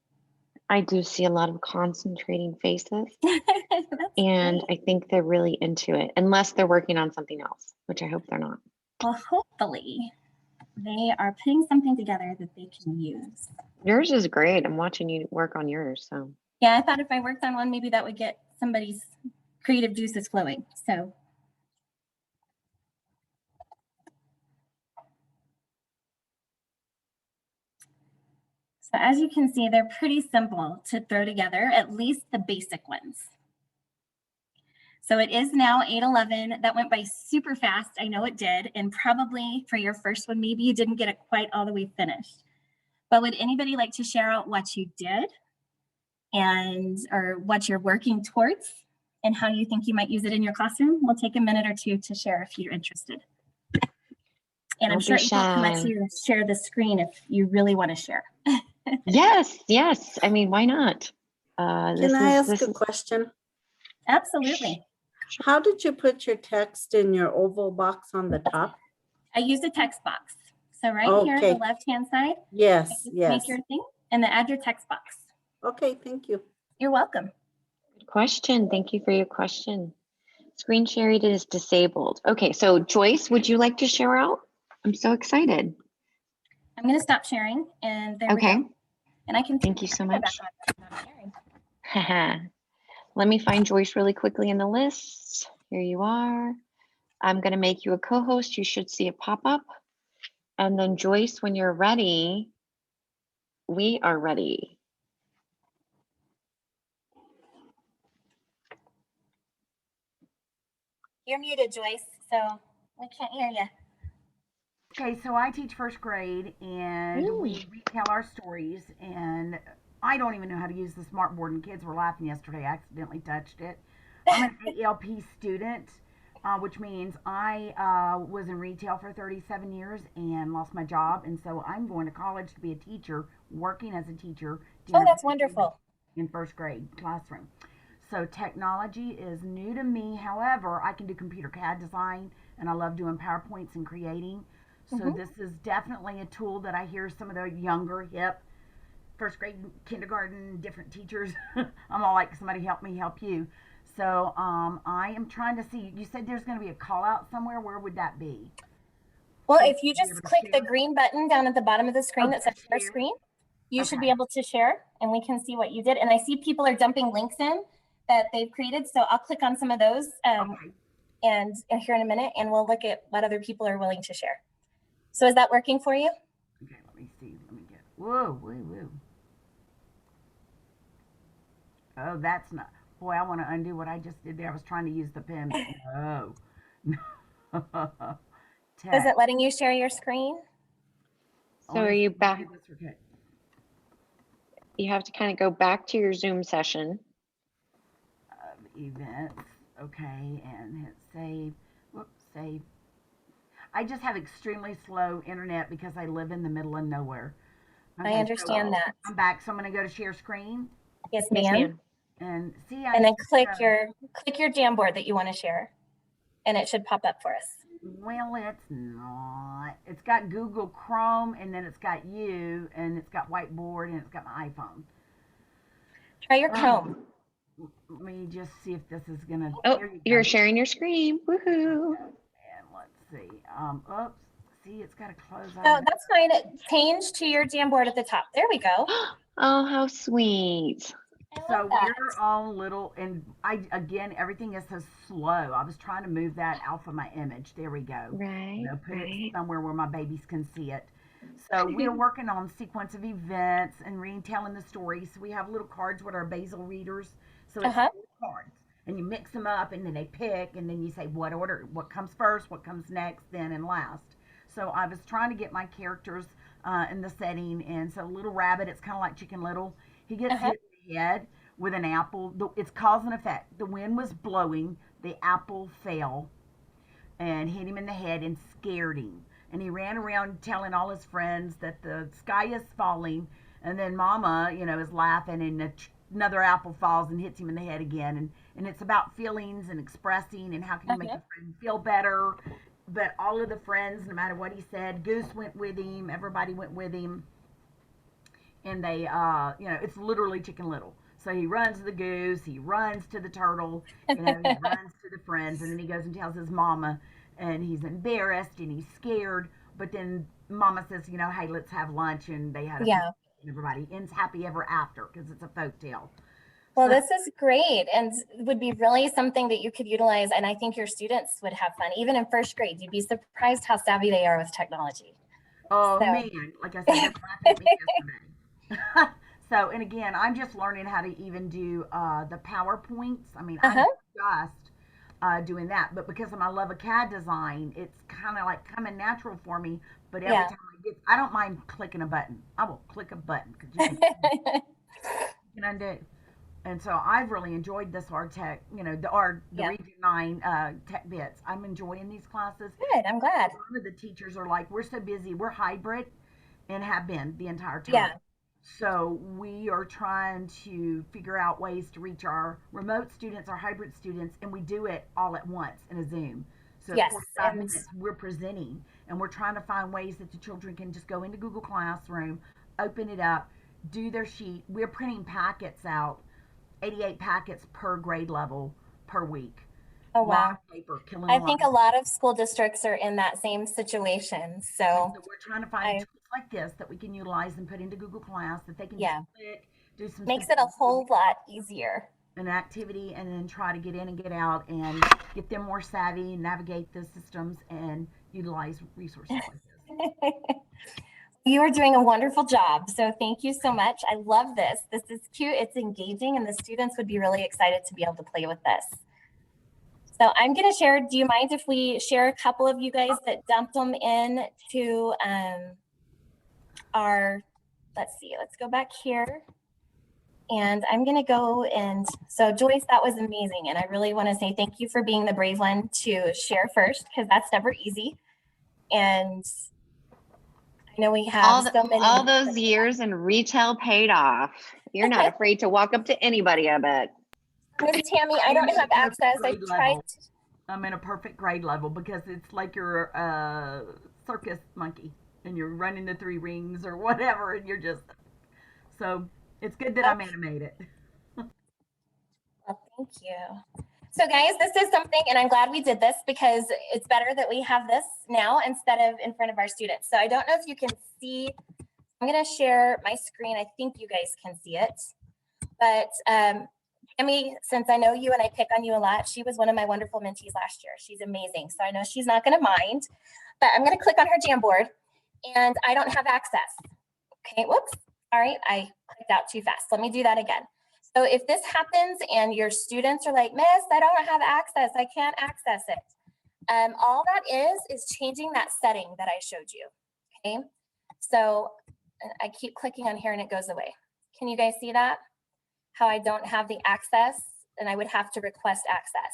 Speaker 2: I do see a lot of concentrating faces,
Speaker 1: That's
Speaker 2: and
Speaker 1: great.
Speaker 2: I think they're really into it, unless they're working on something else, which I hope they're not.
Speaker 1: Well, hopefully they are putting something together that they can use.
Speaker 2: Yours is great. I'm watching you work on yours. So
Speaker 1: Yeah, I thought if I worked on one, maybe that would get somebody's creative juices flowing. So as you can see, they're pretty simple to throw together, at least the basic ones. So it is now 8:11. That went by super fast. I know it did. And probably for your first one, maybe you didn't get it quite all the way finished. But would anybody like to share out what you did and or what you're working towards and how you think you might use it in your classroom? We'll take a minute or two to share if you're interested. And I'm
Speaker 2: don't
Speaker 1: sure
Speaker 2: be
Speaker 1: April can let
Speaker 2: shy.
Speaker 1: you share the screen if you really want to share.
Speaker 2: Yes, yes. I mean, why not?
Speaker 3: Can I ask a question?
Speaker 1: Absolutely.
Speaker 3: How did you put your text in your oval box on the top?
Speaker 1: I used a text box. So right here,
Speaker 3: Okay.
Speaker 1: the left-hand side,
Speaker 3: Yes,
Speaker 1: just
Speaker 3: yes.
Speaker 1: make your thing and then add your text box.
Speaker 3: Okay, thank you.
Speaker 1: You're welcome.
Speaker 2: Good question. Thank you for your question. Screen sharing is disabled. Okay, so Joyce, would you like to share out? I'm so excited.
Speaker 1: I'm going to stop sharing and there we
Speaker 2: Okay.
Speaker 1: go. And I can
Speaker 2: Thank you so
Speaker 1: turn my
Speaker 2: much.
Speaker 1: back on sharing.
Speaker 2: Let me find Joyce really quickly in the list. Here you are. I'm going to make you a co-host. You should see it pop up. And then Joyce, when you're ready, we are ready.
Speaker 1: You're muted, Joyce, so we can't hear you.
Speaker 4: Okay, so I teach first grade and we retell our stories, and I don't even know how to use the smart board, and kids were laughing yesterday. I accidentally touched it. I'm an ALP student, which means I was in retail for 37 years and lost my job, and so I'm going to college to be a teacher, working as a teacher.
Speaker 1: Oh, that's wonderful.
Speaker 4: In first grade classroom. So technology is new to me. However, I can do computer CAD design, and I love doing PowerPoints and creating. So this is definitely a tool that I hear some of the younger, hip, first grade, kindergarten, different teachers. I'm all like, somebody help me help you. So I am trying to see, you said there's going to be a call out somewhere. Where would that be?
Speaker 1: Well,
Speaker 4: So
Speaker 1: if you
Speaker 4: be able
Speaker 1: just
Speaker 4: to
Speaker 1: click the
Speaker 4: share?
Speaker 1: green button down at the bottom of the screen that says share
Speaker 4: Share.
Speaker 1: screen, you should be
Speaker 4: Okay.
Speaker 1: able to share and we can see what you did. And I see people are dumping links in that they've created. So I'll click on some of those
Speaker 4: Okay.
Speaker 1: and here in a minute, and we'll look at what other people are willing to share. So is that working for you?
Speaker 4: Okay, let me see. Let me get, whoa. Oh, that's not, boy, I want to undo what I just did there. I was trying to use the pen, but no.
Speaker 1: Is it letting you share your screen?
Speaker 2: So are you back?
Speaker 4: Okay.
Speaker 2: You have to kind of go back to your Zoom session.
Speaker 4: Events, okay, and hit save. Whoops, save. I just have extremely slow internet because I live in the middle of nowhere.
Speaker 1: I understand that.
Speaker 4: I'm back, so I'm going to go to share screen
Speaker 1: Yes,
Speaker 2: Yes,
Speaker 1: ma'am.
Speaker 2: ma'am.
Speaker 4: and see.
Speaker 1: And then click your Jamboard that you want to share, and it should pop up for us.
Speaker 4: Well, it's not. It's got Google Chrome, and then it's got you, and it's got whiteboard, and it's got my iPhone.
Speaker 1: Try your Chrome.
Speaker 4: Let me just see if this is gonna.
Speaker 2: Oh,
Speaker 4: There you
Speaker 2: you're
Speaker 4: go.
Speaker 2: sharing your screen. Woohoo.
Speaker 4: And let's see. Oops. See, it's got to close out.
Speaker 1: Oh, that's fine. Change to your Jamboard at the top. There we go.
Speaker 2: Oh, how sweet.
Speaker 4: So we're all little, and again, everything is so slow. I was trying to move that off of my image. There we go.
Speaker 2: Right.
Speaker 4: Put it somewhere where my babies can see it. So we're working on sequence of events and retelling the stories. So we have little cards with our basal readers. So it's cards, and you mix them up, and then they pick, and then you say what order, what comes first, what comes next, then and last. So I was trying to get my characters in the setting, and so Little Rabbit, it's kind of like Chicken Little. He gets hit in the head with an apple. It's cause and effect. The wind was blowing, the apple fell and hit him in the head and scared him. And he ran around telling all his friends that the sky is falling. And then Mama, is laughing, and another apple falls and hits him in the head again. And it's about feelings and expressing and how can you make a friend feel better. But all of the friends, no matter what he said, Goose went with him, everybody went with him. And they, it's literally Chicken Little. So he runs to the goose, he runs to the turtle, he runs to the friends, and then he goes and tells his mama, and he's embarrassed and he's scared. But then Mama says, hey, let's have lunch, and they had everybody ends happy ever after because it's a folk tale.
Speaker 1: Well, this is great, and would be really something that you could utilize, and I think your students would have fun. Even in first grade, you'd be surprised how savvy they are with technology.
Speaker 4: Oh, man, like I said, they're laughing at me yesterday. So, and again, I'm just learning how to even do the PowerPoints. I mean, I'm just doing that, but because of my love of CAD design, it's kind of like coming natural for me. But every time I don't mind clicking a button. I will click a button because you can undo. And so I've really enjoyed this art tech, the Region 9 tech bits. I'm enjoying these classes.
Speaker 1: Good, I'm glad.
Speaker 4: A lot of the teachers are like, we're so busy. We're hybrid and have been the entire time.
Speaker 1: Yeah.
Speaker 4: So we are trying to figure out ways to reach our remote students, our hybrid students, and we do it all at once in a Zoom. So 45 minutes we're presenting, and we're trying to find ways that the children can just go into Google Classroom, open it up, do their sheet. We're printing packets out, 88 packets per grade level per week.
Speaker 1: Oh, wow.
Speaker 4: Paper,
Speaker 1: I think a lot of school districts are in that same situation. So
Speaker 4: we're trying to find tools like this that we can utilize and put into Google Class that they can
Speaker 1: Yeah.
Speaker 4: just click, do some
Speaker 1: Makes it a
Speaker 4: simple
Speaker 1: whole lot easier.
Speaker 4: an activity, and then try to get in and get out and get them more savvy, navigate the systems, and utilize resources like this.
Speaker 1: You are doing a wonderful job. So thank you so much. I love this. This is cute. It's engaging, and the students would be really excited to be able to play with this. So I'm going to share. Do you mind if we share a couple of you guys that dumped them in to our, let's see, let's go back here. And I'm going to go and so Joyce, that was amazing. And I really want to say thank you for being the brave one to share first, because that's never easy. And I know we have so many.
Speaker 2: All those years in retail paid off. You're not afraid to walk up to anybody, I bet.
Speaker 1: Miss Tammy, I don't have access. I tried.
Speaker 4: I'm in a perfect grade level because it's like you're a circus monkey and you're running the 3 rings or whatever, and you're just so it's good that I'm animated.
Speaker 1: Well, thank you. So guys, this is something, and I'm glad we did this because it's better that we have this now instead of in front of our students. So I don't know if you can see, I'm going to share my screen. I think you guys can see it, but Tammy, since I know you and I pick on you a lot, she was one of my wonderful mentees last year. She's amazing. So I know she's not going to mind, but I'm going to click on her Jamboard and I don't have access. Okay, whoops. All right, I clicked out too fast. Let me do that again. So if this happens and your students are like, Miss, I don't have access, I can't access it. All that is changing that setting that I showed you, okay? So I keep clicking on here and it goes away. Can you guys see that? How I don't have the access and I would have to request access.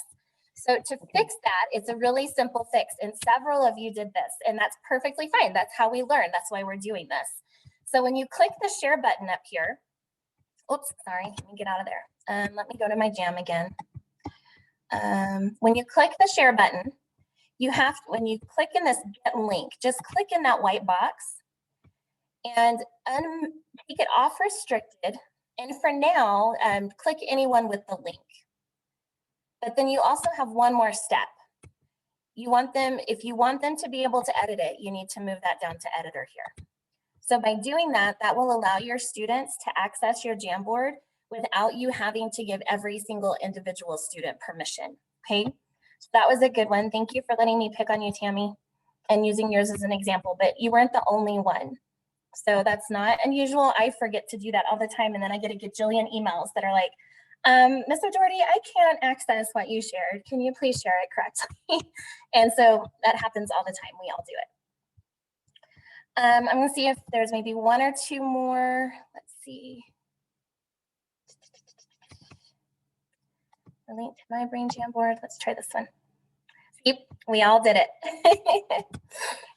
Speaker 1: So to fix that, it's a really simple fix, and several of you did this, and that's perfectly fine. That's how we learn. That's why we're doing this. So when you click the share button up here, oops, sorry, let me get out of there. Let me go to my Jam again. When you click the share button, you have, when you click in this get link, just click in that white box and take it off restricted. And for now, click anyone with the link. But then you also have one more step. You want them, if you want them to be able to edit it, you need to move that down to editor here. So by doing that, that will allow your students to access your Jamboard without you having to give every single individual student permission, okay? So that was a good one. Thank you for letting me pick on you, Tammy, and using yours as an example, but you weren't the only one. So that's not unusual. I forget to do that all the time, and then I get a gajillion emails that are like, Ms. O'Doherty, I can't access what you shared. Can you please share it correctly? And so that happens all the time. We all do it. I'm going to see if there's maybe one or two more. Let's see. A link to my brain Jamboard. Let's try this one. See, we all did it.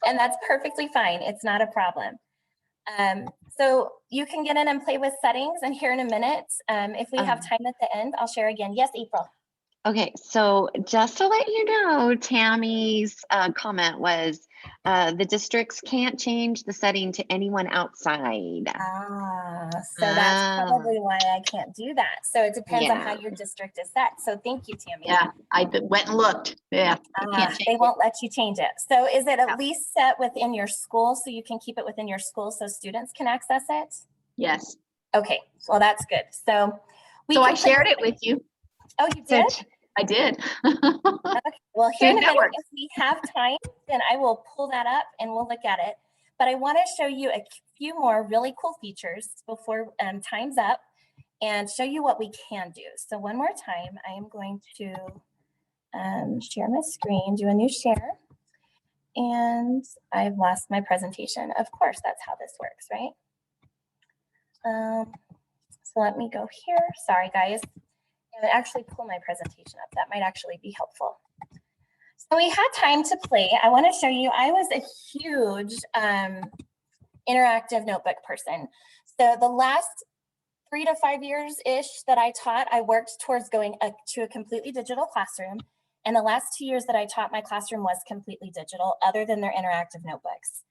Speaker 1: And that's perfectly fine. It's not a problem. So you can get in and play with settings, and here in a minute, if we have time at the end, I'll share again. Yes, April.
Speaker 2: Okay, so just to let you know, Tammy's comment was the districts can't change the setting to anyone outside.
Speaker 1: So that's probably why I can't do that. So it depends on how your district is set. So thank you, Tammy.
Speaker 5: Yeah, I went and looked. Yeah,
Speaker 1: they won't let you change it. So is it at least set within your school so you can keep it within your school so students can access it?
Speaker 5: yes.
Speaker 1: Okay, well that's good. So
Speaker 5: I shared it with you.
Speaker 1: Oh, you did?
Speaker 5: I did.
Speaker 1: Okay. Well, here in a minute, if we have time, then I will pull that up and we'll look at it. But I want to show you a few more really cool features before time's up and show you what we can do. So one more time, I am going to share my screen, do a new share. And I've lost my presentation. Of course, that's how this works, right? So let me go here. Sorry, guys. And actually pull my presentation up. That might actually be helpful. So we had time to play. I want to show you, I was a huge interactive notebook person. So the last 3 to 5 years-ish that I taught, I worked towards going to a completely digital classroom. And the last 2 years that I taught, my classroom was completely digital, other than their interactive notebooks.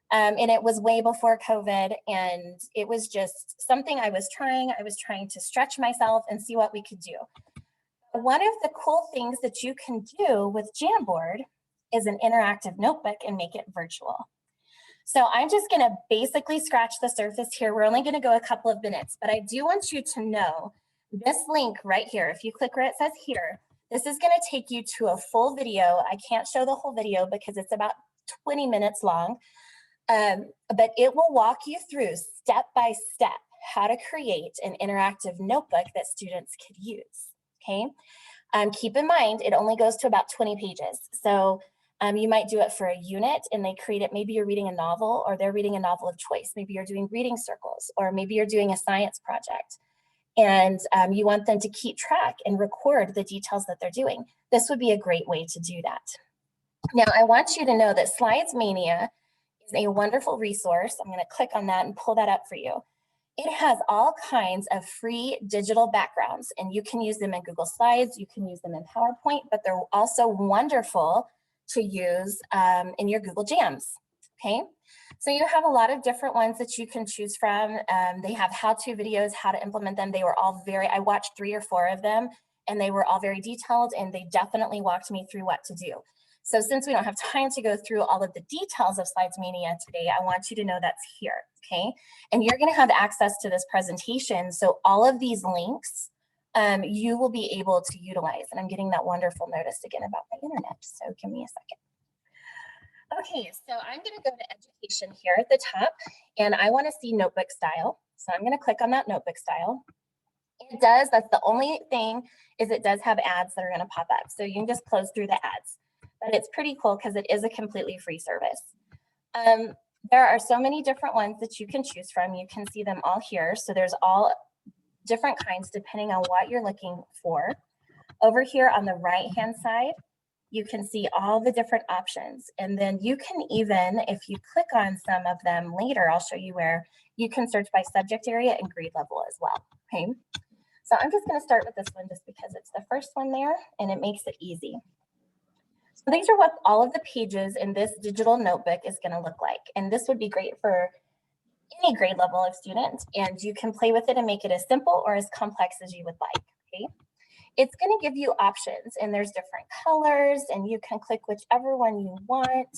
Speaker 1: And it was way before COVID, and it was just something I was trying to stretch myself and see what we could do. One of the cool things that you can do with Jamboard is an interactive notebook and make it virtual. So I'm just gonna basically scratch the surface here. We're only gonna go a couple of minutes, but I do want you to know this link right here, if you click where it says here, this is gonna take you to a full video. I can't show the whole video because it's about 20 minutes long, but it will walk you through step by step how to create an interactive notebook that students could use, okay? Keep in mind, it only goes to about 20 pages. So you might do it for a unit and they create it. Maybe you're reading a novel or they're reading a novel of choice. Maybe you're doing reading circles, or maybe you're doing a science project and you want them to keep track and record the details that they're doing. This would be a great way to do that. Now, I want you to know that Slides Mania is a wonderful resource. I'm going to click on that and pull that up for you. It has all kinds of free digital backgrounds, and you can use them in Google Slides, you can use them in PowerPoint, but they're also wonderful to use in your Google Jams, okay? So you have a lot of different ones that you can choose from. They have how-to videos, how to implement them. They were all I watched 3 or 4 of them, and they were all very detailed, and they definitely walked me through what to do. So since we don't have time to go through all of the details of Slides Mania today, I want you to know that's here, okay? And you're gonna have access to this presentation. So all of these links, you will be able to utilize. And I'm getting that wonderful notice again about my internet. So give me a second. Okay, so I'm gonna go to education here at the top, and I wanna see notebook style. So I'm gonna click on that notebook style. It does, that's the only thing, is it does have ads that are gonna pop up. So you can just close through the ads. But it's pretty cool because it is a completely free service. There are so many different ones that you can choose from. You can see them all here. So there's all different kinds depending on what you're looking for. Over here on the right-hand side, you can see all the different options. And then you can even, if you click on some of them later, I'll show you where you can search by subject area and grade level as well, okay? So I'm just gonna start with this one just because it's the first one there and it makes it easy. So these are what all of the pages in this digital notebook is going to look like. And this would be great for any grade level of student. And you can play with it and make it as simple or as complex as you would like, okay? It's going to give you options, and there's different colors, and you can click whichever one you want.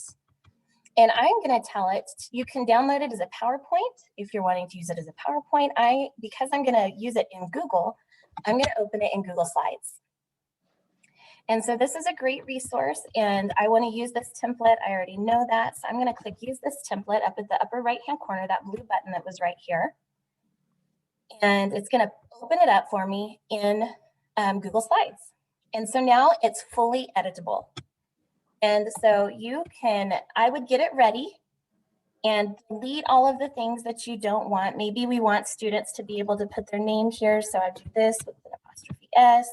Speaker 1: And I'm going to tell it, you can download it as a PowerPoint if you're wanting to use it as a PowerPoint. Because I'm going to use it in Google, I'm going to open it in Google Slides. And so this is a great resource, and I want to use this template. I already know that. So I'm going to click use this template up at the upper right-hand corner, that blue button that was right here. And it's going to open it up for me in Google Slides. And so now it's fully editable. And so you can, I would get it ready and delete all of the things that you don't want. Maybe we want students to be able to put their name here. So I do this with an apostrophe S.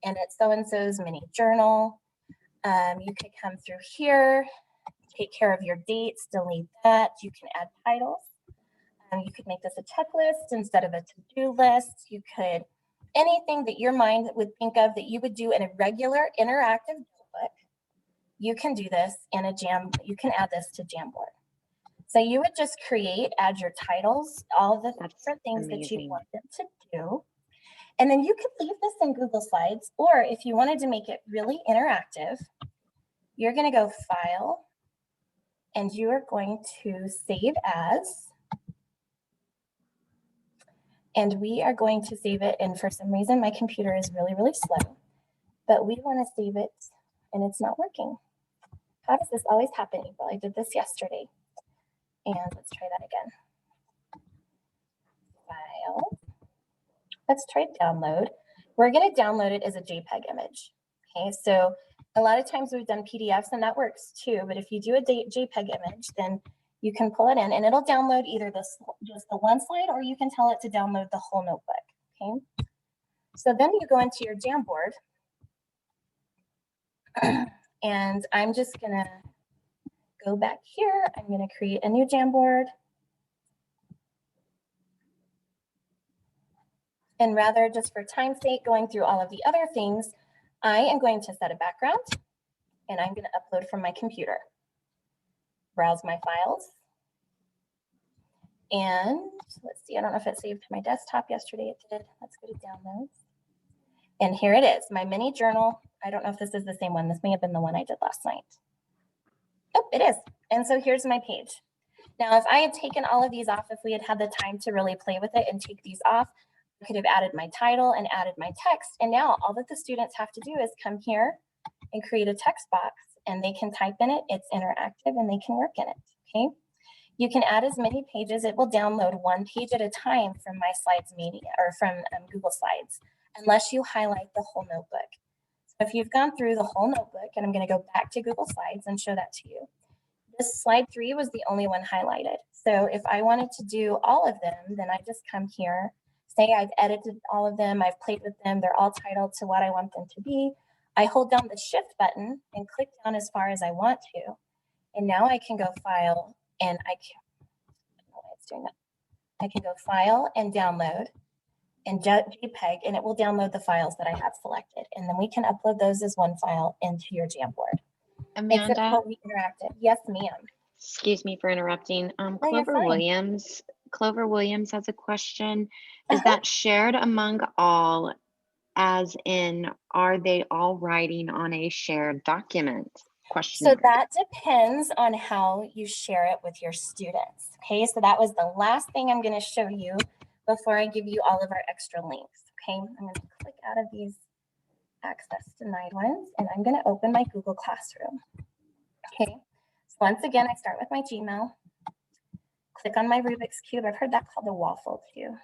Speaker 1: And it's so-and-so's mini journal. You could come through here, take care of your dates, delete that. You can add titles. You could make this a checklist instead of a to-do list. You could, anything that your mind would think of that you would do in a regular interactive notebook, you can do this in a you can add this to Jamboard. So you would just add your titles, all the different things that you want them to do. And then you could leave this in Google Slides, or if you wanted to make it really interactive, you're going to go File, and you are going to Save As. And we are going to save it. And for some reason, my computer is really, really slow, but we want to save it and it's not working. How does this always happen, April? I did this yesterday. And let's try that again. File. Let's try download. We're going to download it as a JPEG image. Okay, so a lot of times we've done PDFs and that works too, but if you do a JPEG image, then you can pull it in and it'll download either just the one slide, or you can tell it to download the whole notebook, okay? So then you go into your Jamboard, and I'm just gonna go back here. I'm gonna create a new Jamboard. And rather, just for time's sake, going through all of the other things, I am going to set a background, and I'm gonna upload from my computer. Browse my files. And let's see, I don't know if it saved to my desktop yesterday. It did. Let's go to downloads. And here it is, my mini journal. I don't know if this is the same one. This may have been the one I did last night. Oh, it is. And so here's my page. Now, if I had taken all of these off, if we had had the time to really play with it and take these off, I could have added my title and added my text. And now all that the students have to do is come here and create a text box, and they can type in it. It's interactive and they can work in it, okay? You can add as many pages. It will download one page at a time from my Slides Mania or from Google Slides, unless you highlight the whole notebook. So if you've gone through the whole notebook, and I'm going to go back to Google Slides and show that to you. This slide 3 was the only one highlighted. So if I wanted to do all of them, then I just come here, say I've edited all of them, I've played with them, they're all titled to what I want them to be. I hold down the Shift button and click down as far as I want to. And now I can go File, and I don't know why it's doing that. I can go File and Download and JPEG, and it will download the files that I have selected. And then we can upload those as one file into your Jamboard. Makes it
Speaker 2: Amanda,
Speaker 1: totally interactive. Yes, ma'am.
Speaker 2: excuse me for interrupting.
Speaker 1: No, you're
Speaker 2: Clover
Speaker 1: fine.
Speaker 2: Williams has a question. Is
Speaker 1: Uh-huh.
Speaker 2: that shared among all, as in, are they all writing on a shared document? Question
Speaker 1: So
Speaker 2: mark.
Speaker 1: that depends on how you share it with your students. Okay, so that was the last thing I'm going to show you before I give you all of our extra links. Okay, I'm going to click out of these access denied ones, and I'm going to open my Google Classroom. Okay, so once again, I start with my Gmail, click on my Rubik's Cube. I've heard that called a waffle too.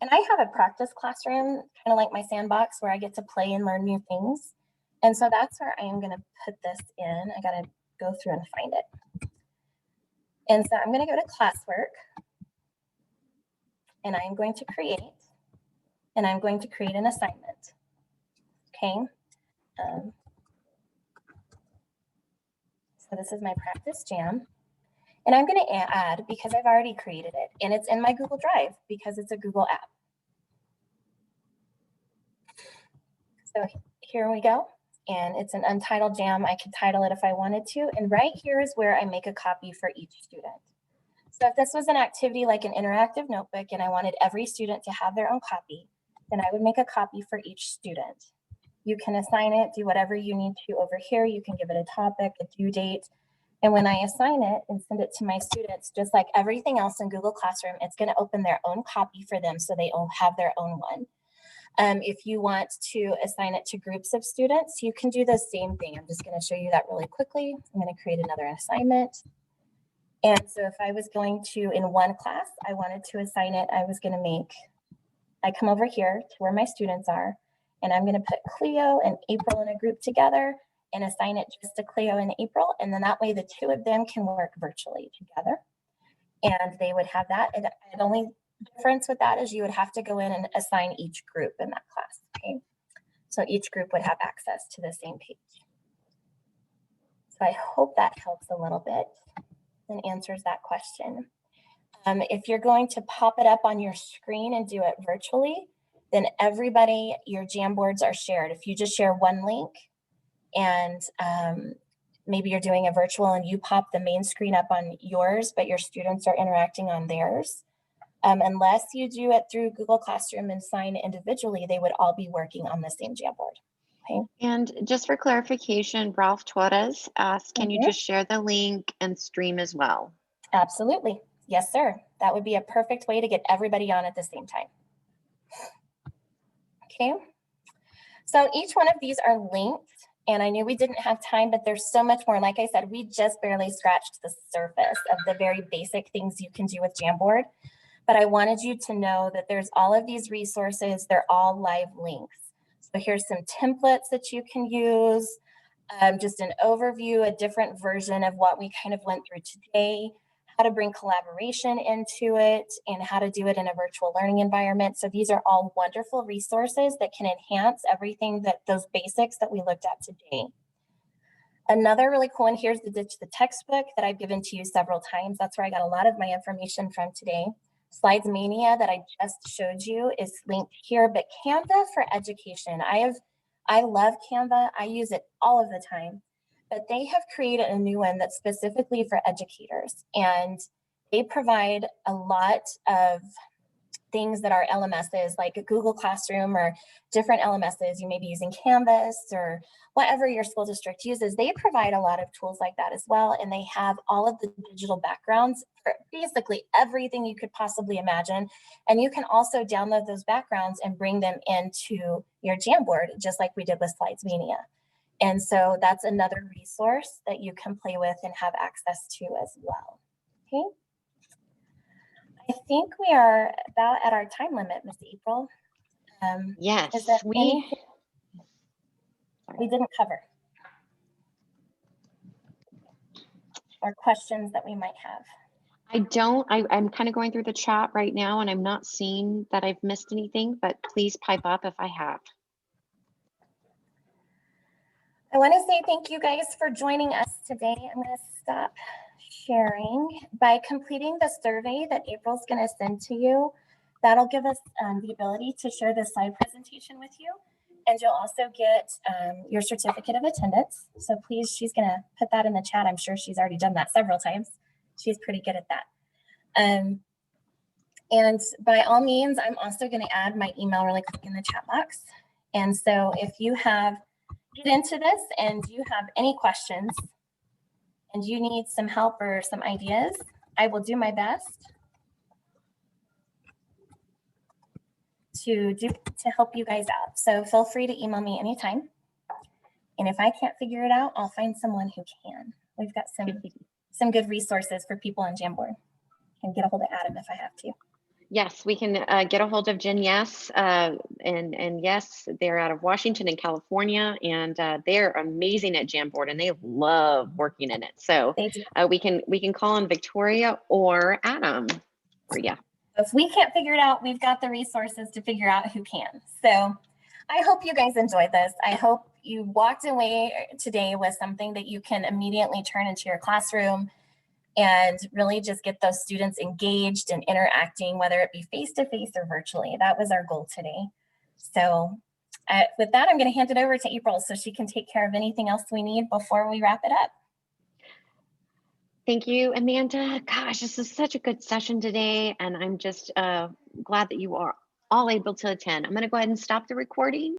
Speaker 1: And I have a practice classroom, kind of like my sandbox, where I get to play and learn new things. And so that's where I am going to put this in. I got to go through and find it. And so I'm going to go to classwork, and I'm going to create, and I'm going to create an assignment. Okay. So this is my practice jam. And I'm going to add, because I've already created it, and it's in my Google Drive because it's a Google app. So here we go. And it's an untitled jam. I could title it if I wanted to. And right here is where I make a copy for each student. So if this was an activity like an interactive notebook and I wanted every student to have their own copy, then I would make a copy for each student. You can assign it, do whatever you need to over here. You can give it a topic, a due date. And when I assign it and send it to my students, just like everything else in Google Classroom, it's going to open their own copy for them so they all have their own one. If you want to assign it to groups of students, you can do the same thing. I'm just going to show you that really quickly. I'm going to create another assignment. And so if I was going to, in one class, I wanted to assign it, I was going to make, I come over here to where my students are, and I'm going to put Cleo and April in a group together and assign it just to Cleo and April. And then that way the two of them can work virtually together. And they would have that. And the only difference with that is you would have to go in and assign each group in that class. Okay. So each group would have access to the same page. So I hope that helps a little bit and answers that question. If you're going to pop it up on your screen and do it virtually, then everybody, your Jamboards are shared. If you just share one link and maybe you're doing a virtual and you pop the main screen up on yours, but your students are interacting on theirs, unless you do it through Google Classroom and sign individually, they would all be working on the same Jamboard. Okay.
Speaker 2: And just for clarification, Ralph Torres asked, can you just share the link and stream as well?
Speaker 1: Absolutely. Yes, sir. That would be a perfect way to get everybody on at the same time. Okay. So each one of these are linked, and I knew we didn't have time, but there's so much more. Like I said, we just barely scratched the surface of the very basic things you can do with Jamboard. But I wanted you to know that there's all of these resources. They're all live links. So here's some templates that you can use, just an overview, a different version of what we kind of went through today, how to bring collaboration into it, and how to do it in a virtual learning environment. So these are all wonderful resources that can enhance everything that those basics that we looked at today. Another really cool one, here's the Ditch the Textbook that I've given to you several times. That's where I got a lot of my information from today. Slides Mania that I just showed you is linked here, but Canva for education. I love Canva. I use it all of the time, but they have created a new one that's specifically for educators, and they provide a lot of things that are LMSs like Google Classroom or different LMSs, you may be using Canvas or whatever your school district uses, they provide a lot of tools like that as well. And they have all of the digital backgrounds for basically everything you could possibly imagine. And you can also download those backgrounds and bring them into your Jamboard, just like we did with Slides Mania. And so that's another resource that you can play with and have access to as well. Okay. I think we are about at our time limit, Miss April.
Speaker 2: Yes,
Speaker 1: Is there
Speaker 2: we
Speaker 1: anything we didn't cover or questions that we might have?
Speaker 2: I'm kind of going through the chat right now and I'm not seeing that I've missed anything, but please pipe up if I have.
Speaker 1: I want to say thank you guys for joining us today. I'm going to stop sharing. By completing the survey that April's going to send to you, that'll give us the ability to share this slide presentation with you. And you'll also get your certificate of attendance. So please, she's going to put that in the chat. I'm sure she's already done that several times. She's pretty good at that. And by all means, I'm also going to add my email really quick in the chat box. And so if you get into this and you have any questions and you need some help or some ideas, I will do my best to help you guys out. So feel free to email me anytime. And if I can't figure it out, I'll find someone who can. We've got some good resources for people on Jamboard. Can get a hold of Adam if I have to.
Speaker 2: Yes, we can get a hold of Jen. Yes, and yes, they're out of Washington and California, and they're amazing at Jamboard, and they love working in it. So we can call on Victoria or Adam. Or yeah.
Speaker 1: If we can't figure it out, we've got the resources to figure out who can. So I hope you guys enjoyed this. I hope you walked away today with something that you can immediately turn into your classroom and really just get those students engaged and interacting, whether it be face-to-face or virtually. That was our goal today. So with that, I'm going to hand it over to April so she can take care of anything else we need before we wrap it up.
Speaker 2: Thank you, Amanda. Gosh, this is such a good session today, and I'm just glad that you are all able to attend. I'm going to go ahead and stop the recording.